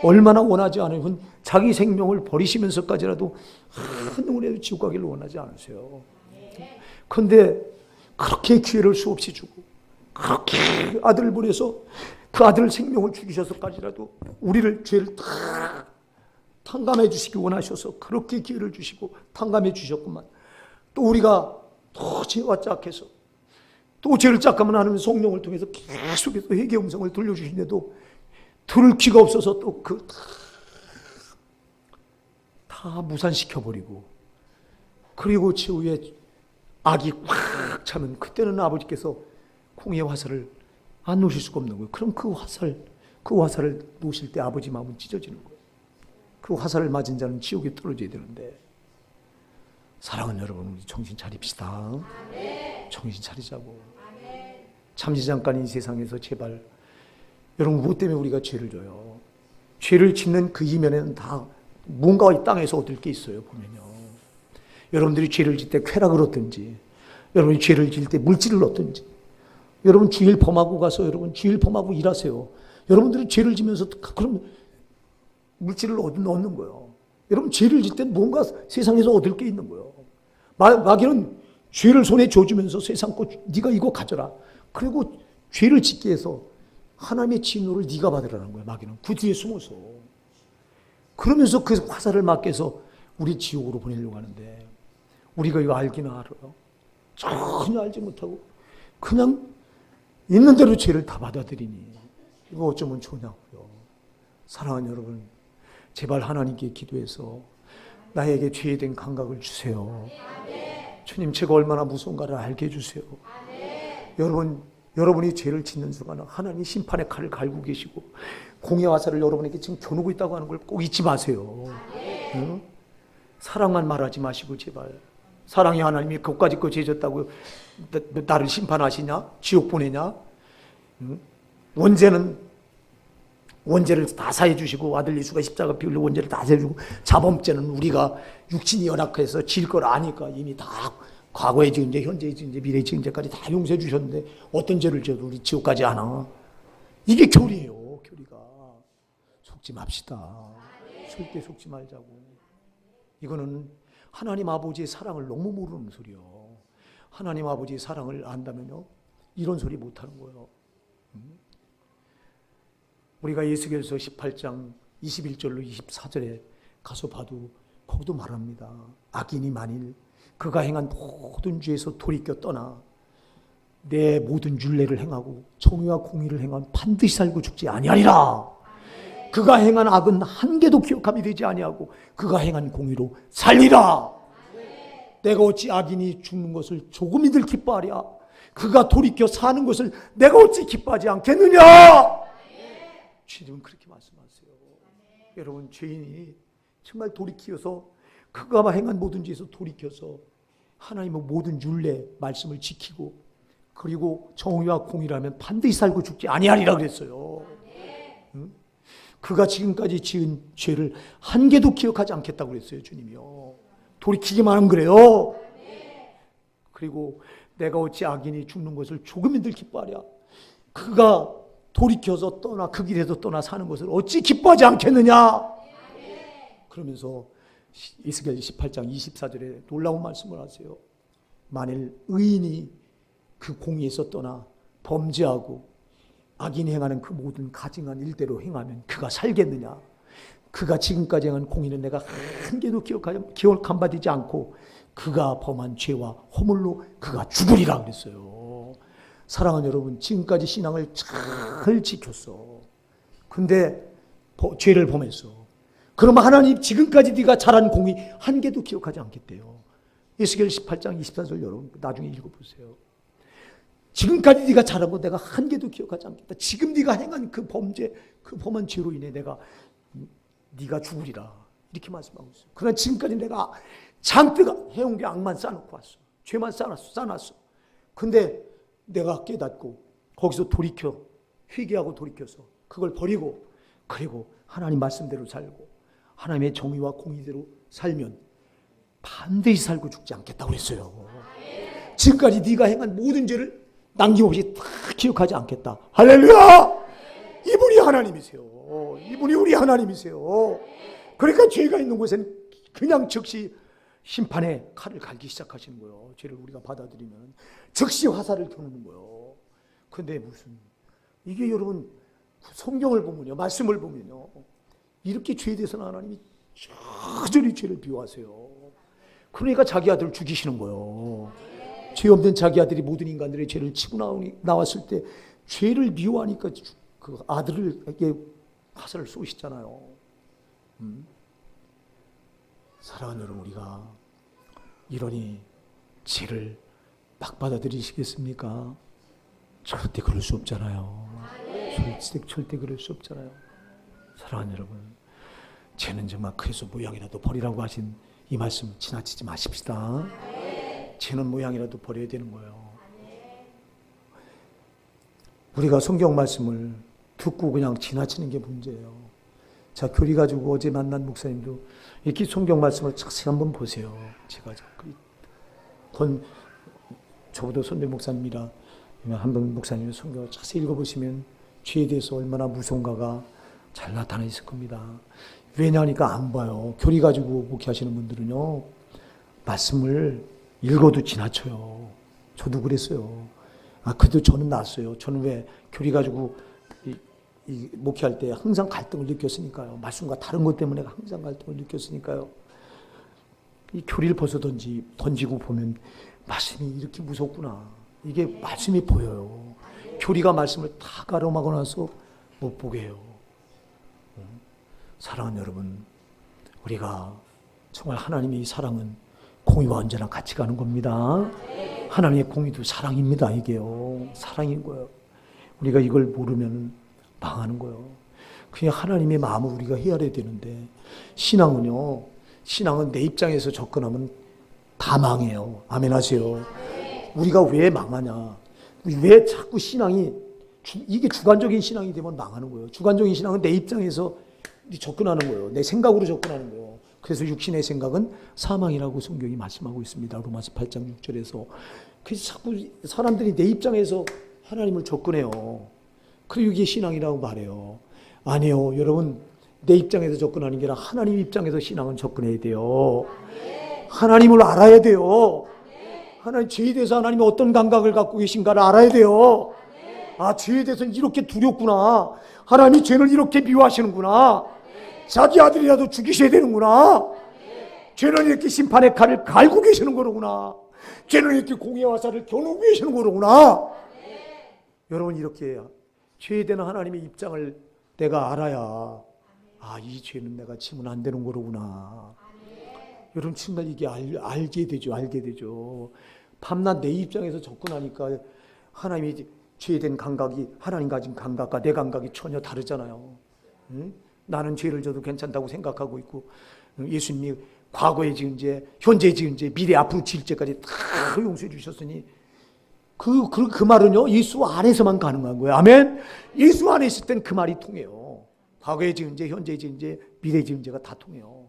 Speaker 1: 얼마나 원하지 않으면 자기 생명을 버리시면서까지라도 한 영혼에도 지옥 가기를 원하지 않으세요. 그런데 그렇게 기회를 수없이 주고 그렇게 아들을 보내서 그 아들 생명을 죽이셔서까지라도 우리를 죄를 다 탕감해 주시기 원하셔서 그렇게 기회를 주시고 탕감해 주셨구만. 또 우리가 또 죄와 짝해서 또 죄를 짝하면 하나님 성령을 통해서 계속해서 회개 음성을 들려주시는데도 들을 귀가 없어서 또 다 무산시켜버리고 그리고 최후에 악이 꽉 차면 그때는 아버지께서 공의 화살을 안 놓으실 수가 없는 거예요. 그럼 그 화살을 놓으실 때 아버지 마음은 찢어지는 거예요. 그 화살을 맞은 자는 지옥에 떨어져야 되는데 사랑하는 여러분, 우리 정신 차립시다. 정신 차리자고. 잠시 잠깐 이 세상에서 제발 여러분 무엇 때문에 우리가 죄를 져요? 죄를 짓는 그 이면에는 다 뭔가 이 땅에서 얻을 게 있어요. 보면요. 여러분들이 죄를 질 때 쾌락을 얻든지 여러분이 죄를 질 때 물질을 얻든지 여러분 주일 범하고 가서 여러분 주일 범하고 일하세요. 여러분들이 죄를 지면서 그럼 물질을 얻는 거예요. 여러분 죄를 질 때 뭔가 세상에서 얻을 게 있는 거예요. 마귀는 죄를 손에 쥐어주면서 세상 거 네가 이거 가져라. 그리고 죄를 짓게 해서 하나님의 진노를 네가 받으라는 거예요. 마귀는 그 뒤에 숨어서. 그러면서 그 화살을 맞게 해서 우리 지옥으로 보내려고 하는데 우리가 이거 알기나 알아요? 전혀 알지 못하고 그냥 있는 대로 죄를 다 받아들이니 이거 어쩌면 좋냐고요. 사랑하는 여러분, 제발 하나님께 기도해서 나에게 죄에 대한 감각을 주세요. 주님, 제가 얼마나 무서운가를 알게 해주세요. 여러분이 죄를 짓는 순간 하나님 심판의 칼을 갈고 계시고 공의 화살을 여러분에게 지금 겨누고 있다고 하는 걸 꼭 잊지 마세요. 응? 사랑만 말하지 마시고 제발. 사랑이 하나님이 그것까지 거 죄졌다고 나를 심판하시냐? 지옥 보내냐? 응? 원죄를 다 사해 주시고 아들 예수가 십자가 피 흘려 원죄를 다 사해 주고 자범죄는 우리가 육신이 연약해서 질 걸 아니까 이미 다 과거에 지은 죄, 현재에 지은 죄, 미래에 지은 죄까지 다 용서해 주셨는데 어떤 죄를 지어도 우리 지옥까지 안 와. 이게 교리예요. 교리가. 속지 맙시다. 절대 속지 말자고. 이거는 하나님 아버지의 사랑을 너무 모르는 소리요. 하나님 아버지의 사랑을 안다면요 이런 소리 못하는 거예요. 우리가 예수께서 18장 21절로 24절에 가서 봐도 거기도 말합니다. 악인이 만일 그가 행한 모든 죄에서 돌이켜 떠나 내 모든 율례를 행하고 정의와 공의를 행하면 반드시 살고 죽지 아니하리라. 그가 행한 악은 한 개도 기억함이 되지 아니하고 그가 행한 공의로 살리라. 내가 어찌 악인이 죽는 것을 조금이들 기뻐하랴. 그가 돌이켜 사는 것을 내가 어찌 기뻐하지 않겠느냐. 주님은 그렇게 말씀하세요. 여러분, 죄인이 정말 돌이켜서 그가 행한 모든 죄에서 돌이켜서 하나님의 모든 율례 말씀을 지키고 그리고 정의와 공의라면 반드시 살고 죽지 아니하리라 그랬어요. 응? 그가 지금까지 지은 죄를 한 개도 기억하지 않겠다고 그랬어요. 주님이요. 돌이키기만 하면 그래요. 그리고 내가 어찌 악인이 죽는 것을 조금이들 기뻐하랴. 그가 돌이켜서 떠나 그 길에서 떠나 사는 것을 어찌 기뻐하지 않겠느냐. 그러면서 에스겔 18장 24절에 놀라운 말씀을 하세요. 만일 의인이 그 공의에서 떠나 범죄하고 악인이 행하는 그 모든 가증한 일대로 행하면 그가 살겠느냐. 그가 지금까지 행한 공의는 내가 한 개도 기억함받지 않고 그가 범한 죄와 허물로 그가 죽으리라 그랬어요. 사랑하는 여러분, 지금까지 신앙을 잘 지켰어. 근데 죄를 범했어. 그러면 하나님 지금까지 네가 잘한 공의 한 개도 기억하지 않겠대요. 에스겔 18장 24절 여러분 나중에 읽어보세요. 지금까지 네가 잘한 거 내가 한 개도 기억하지 않겠다. 지금 네가 행한 그 범죄, 그 범한 죄로 인해 네가 죽으리라. 이렇게 말씀하고 있어요. 그러나 지금까지 내가 잔뜩 해온 게 악만 쌓아놓고 왔어. 죄만 쌓아놨어. 근데 내가 깨닫고 거기서 돌이켜 회개하고 돌이켜서 그걸 버리고 그리고 하나님 말씀대로 살고 하나님의 정의와 공의대로 살면 반드시 살고 죽지 않겠다고 그랬어요. 지금까지 네가 행한 모든 죄를 남김없이 다 기억하지 않겠다. 할렐루야! 이분이 하나님이세요. 이분이 우리 하나님이세요. 그러니까 죄가 있는 곳에는 그냥 즉시 심판의 칼을 갈기 시작하시는 거예요. 죄를 우리가 받아들이면 즉시 화살을 겨누는 거예요. 근데 무슨 이게 여러분 성경을 보면요, 말씀을 보면요, 이렇게 죄에 대해서는 하나님이 여전히 죄를 비워하세요. 그러니까 자기 아들을 죽이시는 거예요. 죄 없는 자기 아들이 모든 인간들의 죄를 치고 나왔을 때 죄를 미워하니까 그 아들에게 화살을 쏘시잖아요. 사랑하는 여러분, 우리가 이러니 죄를 막 받아들이시겠습니까? 절대 그럴 수 없잖아요. 절대 그럴 수 없잖아요. 사랑하는 여러분, 죄는 정말 그래서 모양이라도 버리라고 하신 이 말씀 지나치지 마십시다. 죄는 모양이라도 버려야 되는 거예요. 우리가 성경 말씀을 듣고 그냥 지나치는 게 문제예요. 자, 교리 가지고 어제 만난 목사님도 이렇게 성경 말씀을 자세히 한번 보세요. 제가 저보다 선배 목사님이라 한번 목사님의 성경을 자세히 읽어보시면 죄에 대해서 얼마나 무서운가가 잘 나타나 있을 겁니다. 왜냐하니까 안 봐요. 교리 가지고 목회하시는 분들은요, 말씀을 읽어도 지나쳐요. 저도 그랬어요. 그래도 저는 낫어요. 저는 왜 교리 가지고 이 목회할 때 항상 갈등을 느꼈으니까요. 말씀과 다른 것 때문에 항상 갈등을 느꼈으니까요. 이 교리를 벗어 던지고 보면 말씀이 이렇게 무섭구나. 이게 말씀이 보여요. 교리가 말씀을 다 가로막고 나서 못 보게 해요. 사랑하는 여러분, 우리가 정말 하나님의 사랑은 공의와 언제나 같이 가는 겁니다. 하나님의 공의도 사랑입니다. 이게요, 사랑인 거예요. 우리가 이걸 모르면 망하는 거예요. 그냥 하나님의 마음을 우리가 헤아려야 되는데, 신앙은요, 신앙은 내 입장에서 접근하면 다 망해요. 아멘 하세요. 우리가 왜 망하냐? 왜 자꾸 신앙이 이게 주관적인 신앙이 되면 망하는 거예요. 주관적인 신앙은 내 입장에서 접근하는 거예요. 내 생각으로 접근하는 거예요. 그래서 육신의 생각은 사망이라고 성경이 말씀하고 있습니다. 로마서 8장 6절에서. 그래서 자꾸 사람들이 내 입장에서 하나님을 접근해요. 그리고 이게 신앙이라고 말해요. 아니요, 여러분, 내 입장에서 접근하는 게 아니라 하나님 입장에서 신앙은 접근해야 돼요. 하나님을 알아야 돼요. 하나님, 죄에 대해서 하나님이 어떤 감각을 갖고 계신가를 알아야 돼요. 아, 죄에 대해서는 이렇게 두렵구나. 하나님이 죄를 이렇게 미워하시는구나. 자기 아들이라도 죽이셔야 되는구나. 죄는 이렇게 심판의 칼을 갈고 계시는 거로구나. 죄는 이렇게 공의의 화살을 겨누고 계시는 거로구나. 여러분, 이렇게 죄에 대한 하나님의 입장을 내가 알아야, 이 죄는 내가 지면 안 되는 거로구나. 여러분, 정말 이게 알게 되죠. 밤낮 내 입장에서 접근하니까 하나님이 죄에 대한 감각이, 하나님 가진 감각과 내 감각이 전혀 다르잖아요. 응? 나는 죄를 져도 괜찮다고 생각하고 있고, 예수님이 과거에 지은 죄, 현재 지은 죄, 미래 앞으로 지을 죄까지 다 용서해 주셨으니 그 말은요, 예수 안에서만 가능한 거예요. 아멘. 예수 안에 있을 땐 그 말이 통해요. 과거에 지은 죄, 현재 지은 죄, 미래 지은 죄가 다 통해요.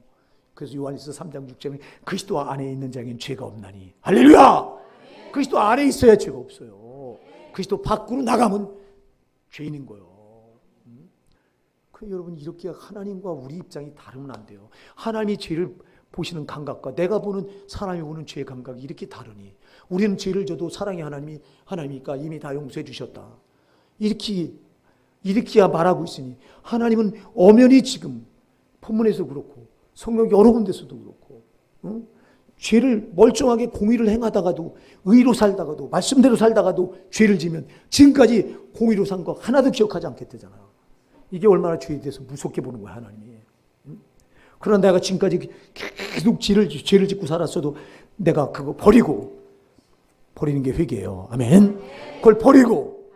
Speaker 1: 그래서 요한일서 3장 6절에 그리스도 안에 있는 자에게는 죄가 없나니. 할렐루야. 그리스도 안에 있어야 죄가 없어요. 그리스도 밖으로 나가면 죄인인 거예요. 여러분, 이렇게 하나님과 우리 입장이 다르면 안 돼요. 하나님이 죄를 보시는 감각과 내가 보는, 사람이 보는 죄의 감각이 이렇게 다르니, 우리는 죄를 져도 사랑의 하나님이니까 이미 다 용서해 주셨다. 이렇게야 말하고 있으니, 하나님은 엄연히 지금 본문에서 그렇고 성경 여러 군데서도 그렇고, 죄를 멀쩡하게 공의를 행하다가도, 의로 살다가도, 말씀대로 살다가도 죄를 지면 지금까지 공의로 산 거 하나도 기억하지 않겠다잖아요. 이게 얼마나 죄에 대해서 무섭게 보는 거야, 하나님이. 그러나 내가 지금까지 계속 죄를 짓고 살았어도 내가 그거 버리는 게 회개예요. 아멘. 그걸 버리고,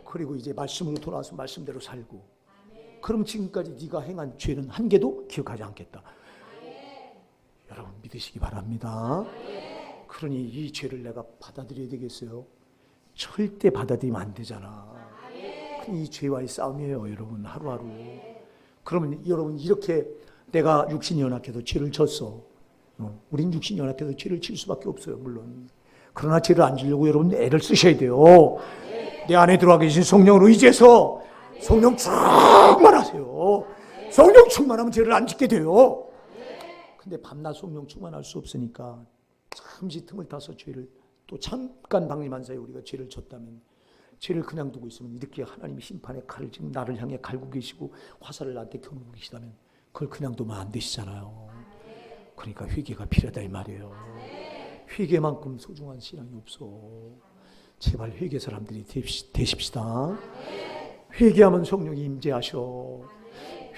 Speaker 1: 그리고 이제 말씀으로 돌아와서 말씀대로 살고, 그럼 지금까지 네가 행한 죄는 한 개도 기억하지 않겠다. 여러분, 믿으시기 바랍니다. 그러니 이 죄를 내가 받아들여야 되겠어요? 절대 받아들이면 안 되잖아. 이 죄와의 싸움이에요, 여러분, 하루하루. 그러면 여러분, 이렇게 내가 육신이 연약해도 죄를 졌어. 우린 육신이 연약해도 죄를 질 수밖에 없어요, 물론. 그러나 죄를 안 지려고 여러분 애를 쓰셔야 돼요. 내 안에 들어와 계신 성령으로 의지해서 성령 충만하세요. 성령 충만하면 죄를 안 짓게 돼요. 근데 밤낮 성령 충만할 수 없으니까 잠시 틈을 타서 죄를 또 잠깐 방임한 사이에 우리가 죄를 졌다면, 죄를 그냥 두고 있으면 이렇게 하나님이 심판의 칼을 지금 나를 향해 갈고 계시고 화살을 나한테 겨누고 계시다면 그걸 그냥 두면 안 되시잖아요. 그러니까 회개가 필요하다 이 말이에요. 회개만큼 소중한 신앙이 없어. 제발 회개 사람들이 되십시다. 회개하면 성령이 임재하셔.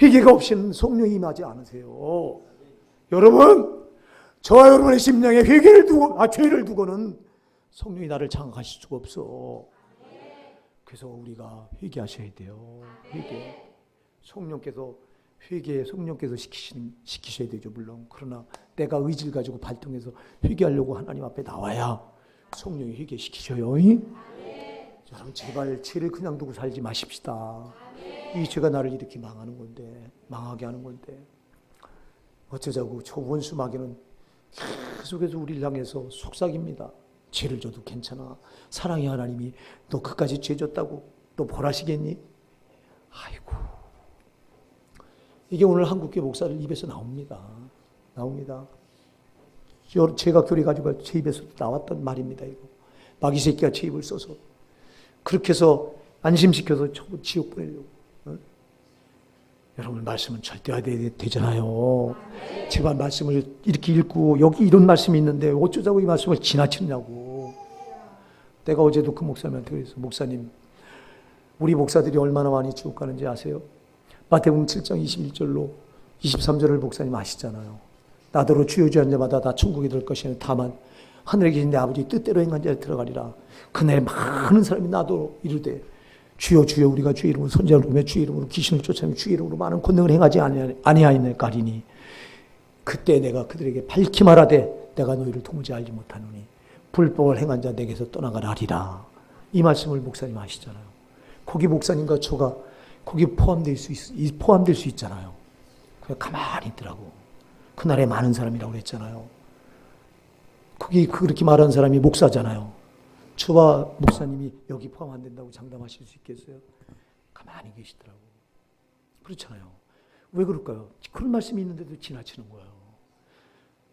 Speaker 1: 회개가 없이는 성령이 임하지 않으세요. 여러분, 저와 여러분의 심령에 회개를 두고, 죄를 두고는 성령이 나를 장악하실 수가 없어. 그래서 우리가 회개하셔야 돼요. 회개. 성령께서 시키셔야 되죠, 물론. 그러나 내가 의지를 가지고 발동해서 회개하려고 하나님 앞에 나와야 성령이 회개시키셔요. 여러분, 제발 죄를 그냥 두고 살지 마십시다. 이 죄가 나를 이렇게 망하게 하는 건데 어쩌자고. 저 원수 마귀는 계속해서 우리를 향해서 속삭입니다. 죄를 져도 괜찮아. 사랑의 하나님이 너 그까지 죄 졌다고 너 벌하시겠니? 아이고. 이게 오늘 한국교 목사들 입에서 나옵니다. 제가 교리 가지고 제 입에서 나왔던 말입니다. 이거 마귀 새끼가 제 입을 써서 그렇게 해서 안심시켜서 지옥 보내려고. 여러분, 말씀은 절대화돼야 되잖아요. 제발 말씀을 이렇게 읽고 여기 이런 말씀이 있는데 어쩌자고 이 말씀을 지나치느냐고. 내가 어제도 그 목사님한테 그랬어. 목사님, 우리 목사들이 얼마나 많이 지옥 가는지 아세요? 마태복음 7장 21절로 23절을 목사님 아시잖아요. 나더러 주여 주여 한 자마다 다 천국에 들 것이니 다만 하늘에 계신 내 아버지 뜻대로 행한 자에 들어가리라. 그날에 많은 사람이 나도 이르되 주여 주여 우리가 주의 이름으로 선지자를 보며 주의 이름으로 귀신을 쫓아내며 주의 이름으로 많은 권능을 행하지 아니하였나이까리니 그때 내가 그들에게 밝히 말하되 내가 너희를 도무지 알지 못하노니 불법을 행한 자 내게서 떠나가라 하리라. 이 말씀을 목사님 아시잖아요. 거기 목사님과 저가 거기 포함될 수 있잖아요. 그냥 가만히 있더라고. 그날에 많은 사람이라고 그랬잖아요. 거기 그렇게 말하는 사람이 목사잖아요. 저와 목사님이 여기 포함 안 된다고 장담하실 수 있겠어요? 가만히 계시더라고. 그렇잖아요. 왜 그럴까요? 그런 말씀이 있는데도 지나치는 거예요.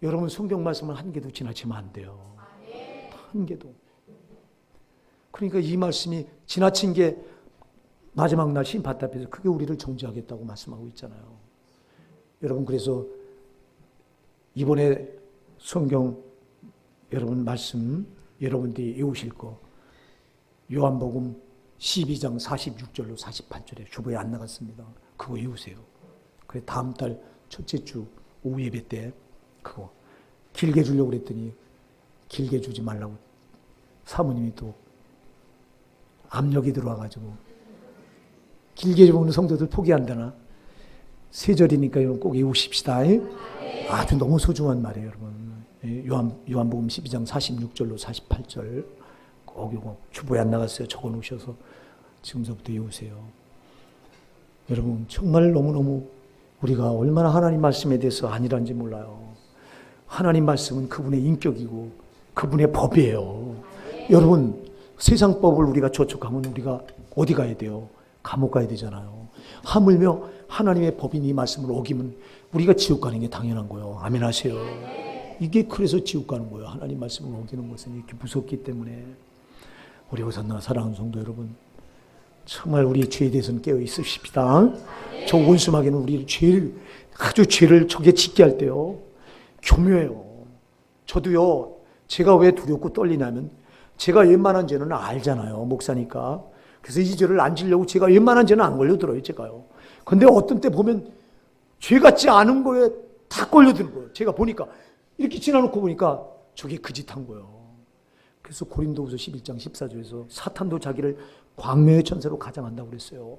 Speaker 1: 여러분, 성경 말씀은 한 개도 지나치면 안 돼요. 한 개도. 그러니까 이 말씀이 지나친 게 마지막 날 심판 앞에서 그게 우리를 정죄하겠다고 말씀하고 있잖아요. 여러분, 그래서 이번에 성경 여러분 말씀 여러분들이 외우실 거 요한복음 12장 46절로 48절에 주보에 안 나갔습니다. 그거 외우세요. 그래 다음 달 첫째 주 오후 예배 때 그거 길게 주려고 그랬더니 길게 주지 말라고 사모님이 또 압력이 들어와가지고 길게 주는 성도들 포기한다나. 세 절이니까 여러분 꼭 외우십시다. 아주 너무 소중한 말이에요, 여러분. 요한복음 12장 46절로 48절 꼭 이거 주보에 안 나갔어요. 적어 놓으셔서 지금서부터 외우세요. 여러분, 정말 너무너무 우리가 얼마나 하나님 말씀에 대해서 아니란지 몰라요. 하나님 말씀은 그분의 인격이고 그분의 법이에요. 여러분, 세상 법을 우리가 저촉하면 우리가 어디 가야 돼요? 감옥 가야 되잖아요. 하물며 하나님의 법인 이 말씀을 어기면 우리가 지옥 가는 게 당연한 거예요. 아멘 하세요. 이게 그래서 지옥 가는 거예요. 하나님 말씀을 어기는 것은 이렇게 무섭기 때문에. 우리 호산나 사랑하는 성도 여러분, 정말 우리의 죄에 대해서는 깨어 있으십시다. 저 원수마귀는 우리를 죄를 저게 짓게 할 때요, 교묘해요. 저도요, 제가 왜 두렵고 떨리냐면 제가 웬만한 죄는 알잖아요, 목사니까. 그래서 이 죄를 안 지려고 제가 웬만한 죄는 안 걸려들어요, 제가요. 근데 어떤 때 보면 죄 같지 않은 거에 다 걸려드는 거예요. 제가 보니까 이렇게 지나놓고 보니까 저게 그 짓 한 거예요. 그래서 고린도후서 11장 14절에서 사탄도 자기를 광명의 천사로 가장한다고 그랬어요.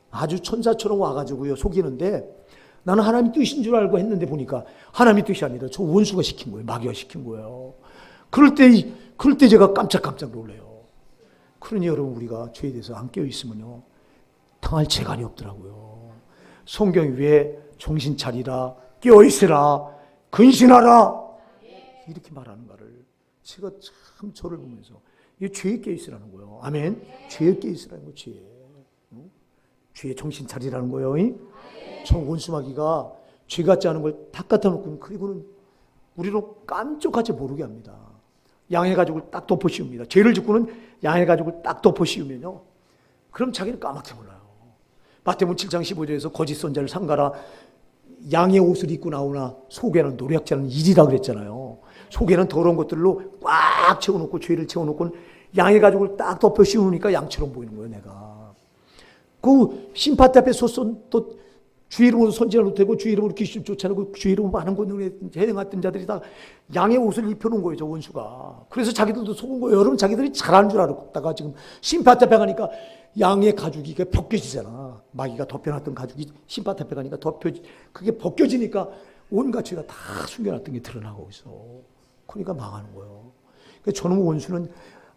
Speaker 1: 아주 천사처럼 와가지고요 속이는데 나는 하나님 뜻인 줄 알고 했는데 보니까 하나님의 뜻이 아니라 저 원수가 시킨 거예요. 마귀가 시킨 거예요. 그럴 때 제가 깜짝 놀래요. 그러니 여러분 우리가 죄에 대해서 안 깨어있으면요 당할 재간이 없더라고요. 성경이 왜 정신 차리라, 깨어있으라, 근신하라 이렇게 말하는가를 제가 참 저를 보면서 이게 죄에 깨어있으라는 거예요. 아멘. 죄에 깨어있으라는 거예요. 죄에 정신 차리라는 거예요. 저 원수마귀가 죄 같지 않은 걸 다 갖다 놓고 그리고는 우리를 깜짝하지 모르게 합니다. 양의 가죽을 딱 덮어 씌웁니다. 죄를 짓고는 양의 가죽을 딱 덮어 씌우면요 그럼 자기는 까맣게 몰라요. 마태복음 7장 15절에서 거짓 선자를 삼가라. 양의 옷을 입고 나오나 속에는 노략자는 일이라 그랬잖아요. 속에는 더러운 것들로 꽉 채워놓고 죄를 채워놓고 양의 가죽을 딱 덮어 씌우니까 양처럼 보이는 거예요. 내가 그 심판대 앞에 섰던 또 주의 이름으로 선지자로 되고 주의 이름으로 귀신 쫓아내고 주의 이름으로 많은 권능에 해당했던 자들이 다 양의 옷을 입혀놓은 거예요. 저 원수가. 그래서 자기들도 속은 거예요. 여러분 자기들이 잘하는 줄 알았다가 지금 심판대 앞에 가니까 양의 가죽이 벗겨지잖아. 마귀가 덮여놨던 가죽이 심판대 앞에 가니까 그게 벗겨지니까 온갖 죄가 다 숨겨놨던 게 드러나고 있어. 그러니까 망하는 거예요. 그러니까 저놈 원수는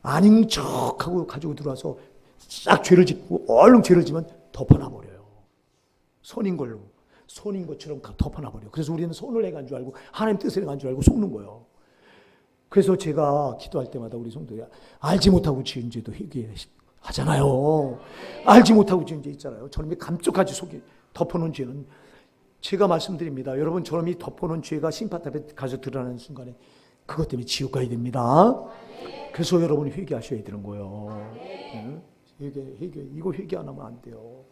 Speaker 1: 아닌 척하고 가지고 들어와서 싹 죄를 짓고 얼른 죄를 지면 덮어놔버려요. 손인 것처럼 덮어놔버려요. 그래서 우리는 손을 해간 줄 알고 하나님 뜻을 해간 줄 알고 속는 거예요. 그래서 제가 기도할 때마다 우리 성도가 알지 못하고 지은 죄도 회개하잖아요. 알지 못하고 지은 죄 있잖아요. 저놈이 감쪽같이 속에 덮어놓은 죄는 제가 말씀드립니다. 여러분 저놈이 덮어놓은 죄가 심판탑에 가서 드러나는 순간에 그것 때문에 지옥 가야 됩니다. 그래서 여러분이 회개하셔야 되는 거예요. 회개 이거 회개 안 하면 안 돼요.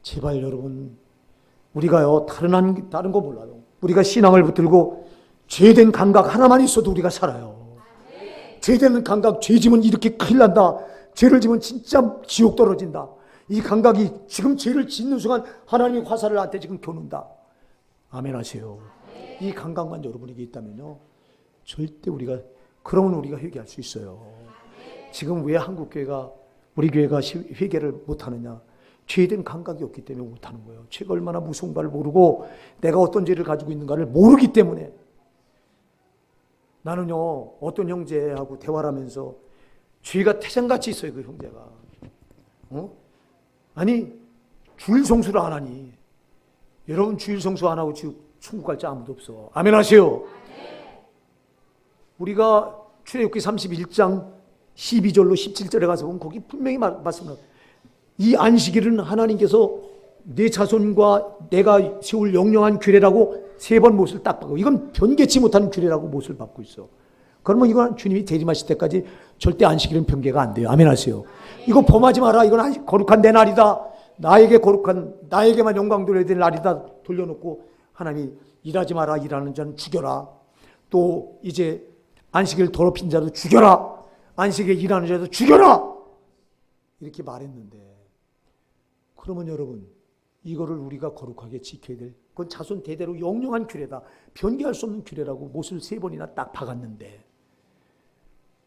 Speaker 1: 제발 여러분 우리가요 다른 거 몰라요. 우리가 신앙을 붙들고 죄된 감각 하나만 있어도 우리가 살아요. 죄되는 감각, 죄 지면 이렇게 큰일 난다. 죄를 지면 진짜 지옥 떨어진다. 이 감각이 지금 죄를 짓는 순간 하나님의 화살을 나한테 지금 겨눈다. 아멘 하세요. 이 감각만 여러분에게 있다면요 절대 그러면 우리가 회개할 수 있어요. 지금 왜 한국교회가 우리 교회가 회개를 못하느냐? 죄에 대한 감각이 없기 때문에 못하는 거예요. 죄가 얼마나 무서운가를 모르고 내가 어떤 죄를 가지고 있는가를 모르기 때문에. 나는요 어떤 형제하고 대화를 하면서 죄가 태생같이 있어요. 그 형제가 아니 주일 성수를 안 하니 여러분 주일 성수 안 하고 지금 천국 갈 자 아무도 없어. 아멘 하세요. 우리가 출애굽기 31장 12절로 17절에 가서 보면 거기 분명히 말씀합니다. 이 안식일은 하나님께서 내 자손과 내가 세울 영영한 규례라고 3번 못을 딱 박고 이건 변개치 못하는 규례라고 못을 박고 있어. 그러면 이건 주님이 재림하실 때까지 절대 안식일은 변개가 안 돼요. 아멘 하세요. 이거 범하지 마라. 이건 거룩한 내 날이다. 나에게만 영광 돌려야 될 날이다. 돌려놓고 하나님이 일하지 마라. 일하는 자는 죽여라. 또 이제 안식일 더럽힌 자도 죽여라. 안식에 일하는 자도 죽여라. 이렇게 말했는데 그러면 여러분 이거를 우리가 거룩하게 지켜야 될 그건 자손 대대로 영영한 규례다. 변개할 수 없는 규례라고 못을 3번이나 딱 박았는데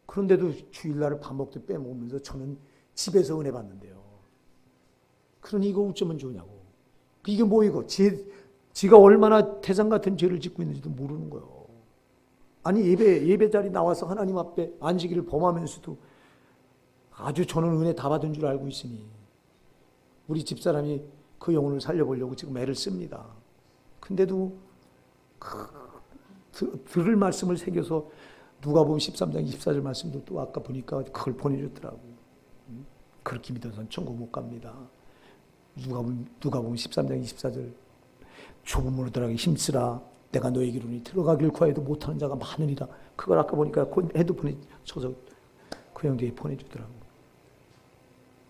Speaker 1: 그런데도 주일날을 밥 먹듯 빼먹으면서 저는 집에서 은혜 받는데요. 그러니 이거 어쩌면 좋으냐고. 이게 뭐이고 지가 얼마나 태산 같은 죄를 짓고 있는지도 모르는 거예요. 아니 예배 자리 나와서 하나님 앞에 안식일을 범하면서도 아주 저는 은혜 다 받은 줄 알고 있으니 우리 집사람이 그 영혼을 살려보려고 지금 애를 씁니다. 근데도 들을 말씀을 새겨서 누가복음 13장 24절 말씀도 또 아까 보니까 그걸 보내줬더라고. 그렇게 믿어서는 천국 못 갑니다. 누가복음 13장 24절 좁은 문으로 들어가기 힘쓰라. 내가 너에게 이르노니 들어가길 구하여도 못하는 자가 많으리라. 그걸 아까 보니까 헤드폰에 쳐서 그 형제에 보내주더라고.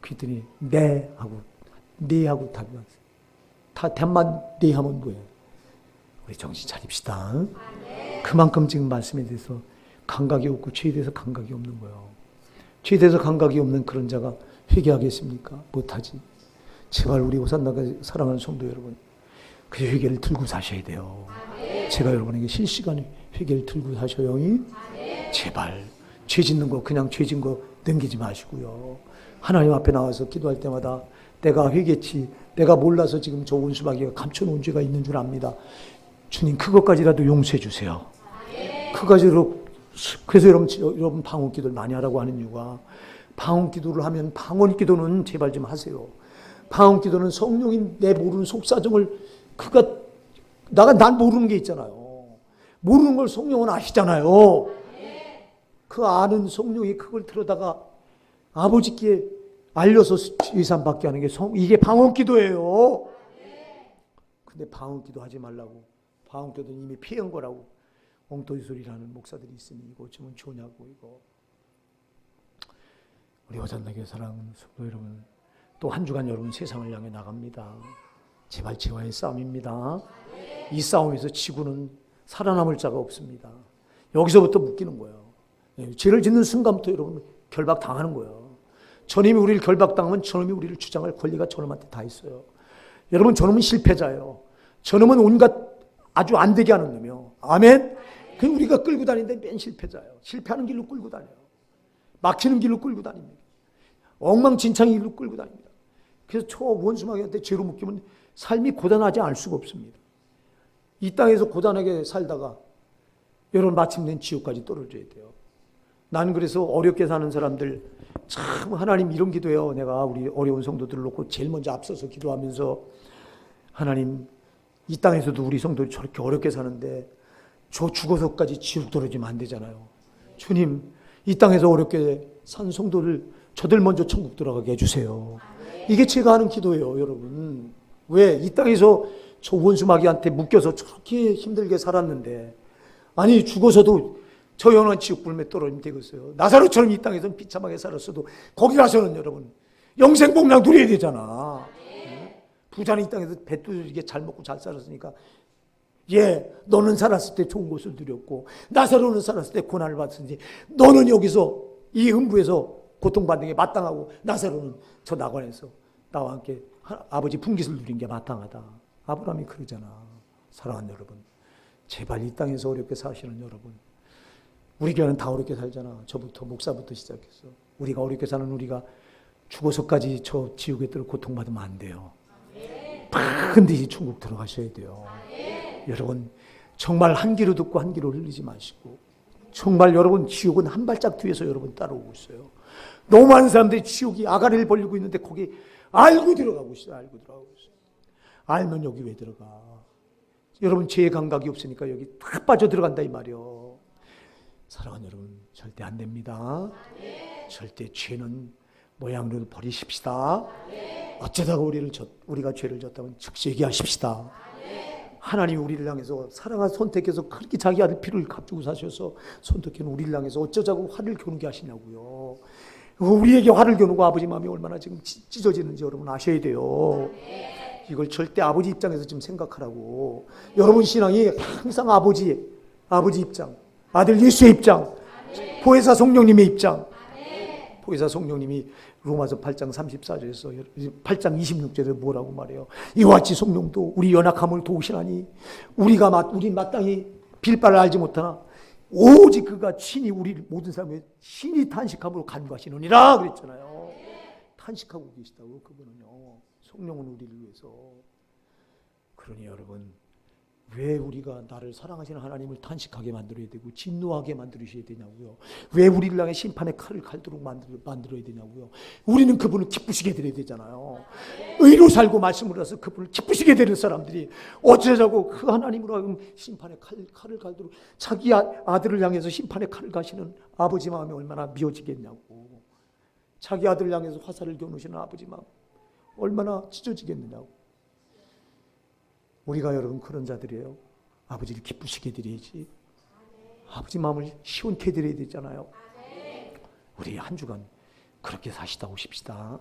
Speaker 1: 그랬더니 네 하고 답이 왔어요. 다 대만 네 하면 뭐예요? 우리 정신 차립시다. 그만큼 지금 말씀에 대해서 감각이 없고 죄에 대해서 감각이 없는 거예요. 죄에 대해서 감각이 없는 그런 자가 회개하겠습니까? 못하지. 제발 우리 오산나가 사랑하는 성도 여러분 그 회개를 들고 사셔야 돼요. 제가 여러분에게 실시간에 회개를 들고 사셔요. 제발 죄 짓는 거 그냥 죄 짓는 거 넘기지 마시고요. 하나님 앞에 나와서 기도할 때마다 내가 회개치 내가 몰라서 지금 저 원수마귀가 감춰놓은 죄가 있는 줄 압니다. 주님 그것까지라도 용서해 주세요. 그것까지로 그래서 여러분 방언 기도를 많이 하라고 하는 이유가 방언 기도를 하면 방언 기도는 제발 좀 하세요. 방언 기도는 성령이 내 모르는 속사정을 난 모르는 게 있잖아요. 모르는 걸 성령은 아시잖아요. 그 아는 성령이 그걸 들어다가 아버지께 알려서 예산 받게 하는 게 이게 방언 기도예요. 근데 방언 기도 하지 말라고. 방언 기도는 이미 피한 거라고 엉터리 소리를 하는 목사들이 있으니 이거 어쩌면 좋냐고. 이거 우리 어잔나게 사랑하는 성도 여러분, 또 한 주간 여러분 세상을 향해 나갑니다. 제발 죄와의 싸움입니다. 이 싸움에서 지구는 살아남을 자가 없습니다. 여기서부터 묶이는 거예요. 죄를 짓는 순간부터 여러분 결박당하는 거예요. 저놈이 우리를 결박당하면 저놈이 우리를 주장할 권리가 저놈한테 다 있어요. 여러분, 저놈은 실패자예요. 저놈은 온갖 아주 안 되게 하는 놈이요. 아멘? 그 우리가 끌고 다니는데 맨 실패자예요. 실패하는 길로 끌고 다녀요. 막히는 길로 끌고 다닙니다. 엉망진창의 길로 끌고 다닙니다. 그래서 원수마귀한테 죄로 묶이면 삶이 고단하지 않을 수가 없습니다. 이 땅에서 고단하게 살다가 여러분 마침내 지옥까지 떨어져야 돼요. 난 그래서 어렵게 사는 사람들 참 하나님 이런 기도해요. 내가 우리 어려운 성도들을 놓고 제일 먼저 앞서서 기도하면서 하나님 이 땅에서도 우리 성도들이 저렇게 어렵게 사는데 저 죽어서까지 지옥 떨어지면 안 되잖아요. 주님 이 땅에서 어렵게 산 성도들 저들 먼저 천국 들어가게 해주세요. 이게 제가 하는 기도예요. 여러분 왜 이 땅에서 저 원수마귀한테 묶여서 저렇게 힘들게 살았는데 아니 죽어서도 저 영원한 지옥 불에 떨어지면 되겠어요. 나사로처럼 이 땅에서는 비참하게 살았어도 거기 가서는 여러분 영생복락 누려야 되잖아. 부자는 이 땅에서 배 두르게 잘 먹고 잘 살았으니까 너는 살았을 때 좋은 것을 누렸고 나사로는 살았을 때 고난을 받았으니 너는 여기서 이 음부에서 고통받는 게 마땅하고 나사로는 저 낙원에서 나와 함께 아버지 분깃을 누린 게 마땅하다. 아브라함이 그러잖아. 사랑하는 여러분, 제발 이 땅에서 어렵게 사시는 여러분, 우리 교회는 다 어렵게 살잖아. 저부터 목사부터 시작해서 우리가 어렵게 사는 우리가 죽어서까지 저 지옥에 들어 고통받으면 안 돼요. 반드시 천국 들어가셔야 돼요. 여러분 정말 한 귀로 듣고 한 귀로 흘리지 마시고 정말 여러분 지옥은 한 발짝 뒤에서 여러분 따라오고 있어요. 너무 많은 사람들이 지옥이 아가리를 벌리고 있는데 거기 알고 들어가고 있어요. 알고 들어가고 있어요. 알면 여기 왜 들어가? 여러분 죄의 감각이 없으니까 여기 탁 빠져 들어간다 이 말이요. 사랑하는 여러분 절대 안 됩니다. 절대 죄는 모양으로 버리십시다. 어쩌다가 우리가 죄를 졌다면 즉시 얘기하십시다. 하나님이 우리를 향해서 사랑한 선택해서 그렇게 자기 아들 피를 값주고 사셔서 선택해놓은 우리를 향해서 어쩌자고 화를 겨누게 하시냐고요. 우리에게 화를 겨누고 아버지 마음이 얼마나 지금 찢어지는지 여러분 아셔야 돼요. 이걸 절대 아버지 입장에서 좀 생각하라고. 여러분 신앙이 항상 아버지 입장, 아들 예수의 입장, 보혜사 성령님의 입장. 보혜사 성령님이 로마서 8장 34절에서 8장 26절에 뭐라고 말해요? 이와 같이 성령도 우리 연약함을 도우시나니 우리 마땅히 빌 바를 알지 못하나 오직 그가 친히 우리 모든 사람의 신이 탄식함으로 간구하시느니라 그랬잖아요. 탄식하고 계시다고 그분은요. 성령은 우리를 위해서. 그러니 여러분 왜 우리가 나를 사랑하시는 하나님을 탄식하게 만들어야 되고 진노하게 만들으셔야 되냐고요. 왜 우리를 향해 심판의 칼을 갈도록 만들어야 되냐고요. 우리는 그분을 기쁘시게 해드려야 되잖아요. 의로 살고 말씀으로 해서 그분을 기쁘시게 해드리는 사람들이 어쩌자고 그 하나님으로 하여금 심판의 칼을 갈도록 자기 아들을 향해서 심판의 칼을 가시는 아버지 마음이 얼마나 미워지겠냐고. 자기 아들을 향해서 화살을 겨누시는 아버지 마음 얼마나 찢어지겠느냐고. 우리가 여러분 그런 자들이에요. 아버지를 기쁘시게 해드려야지. 아버지 마음을 시원케 해드려야 되잖아요. 우리 한 주간 그렇게 사시다 오십시다.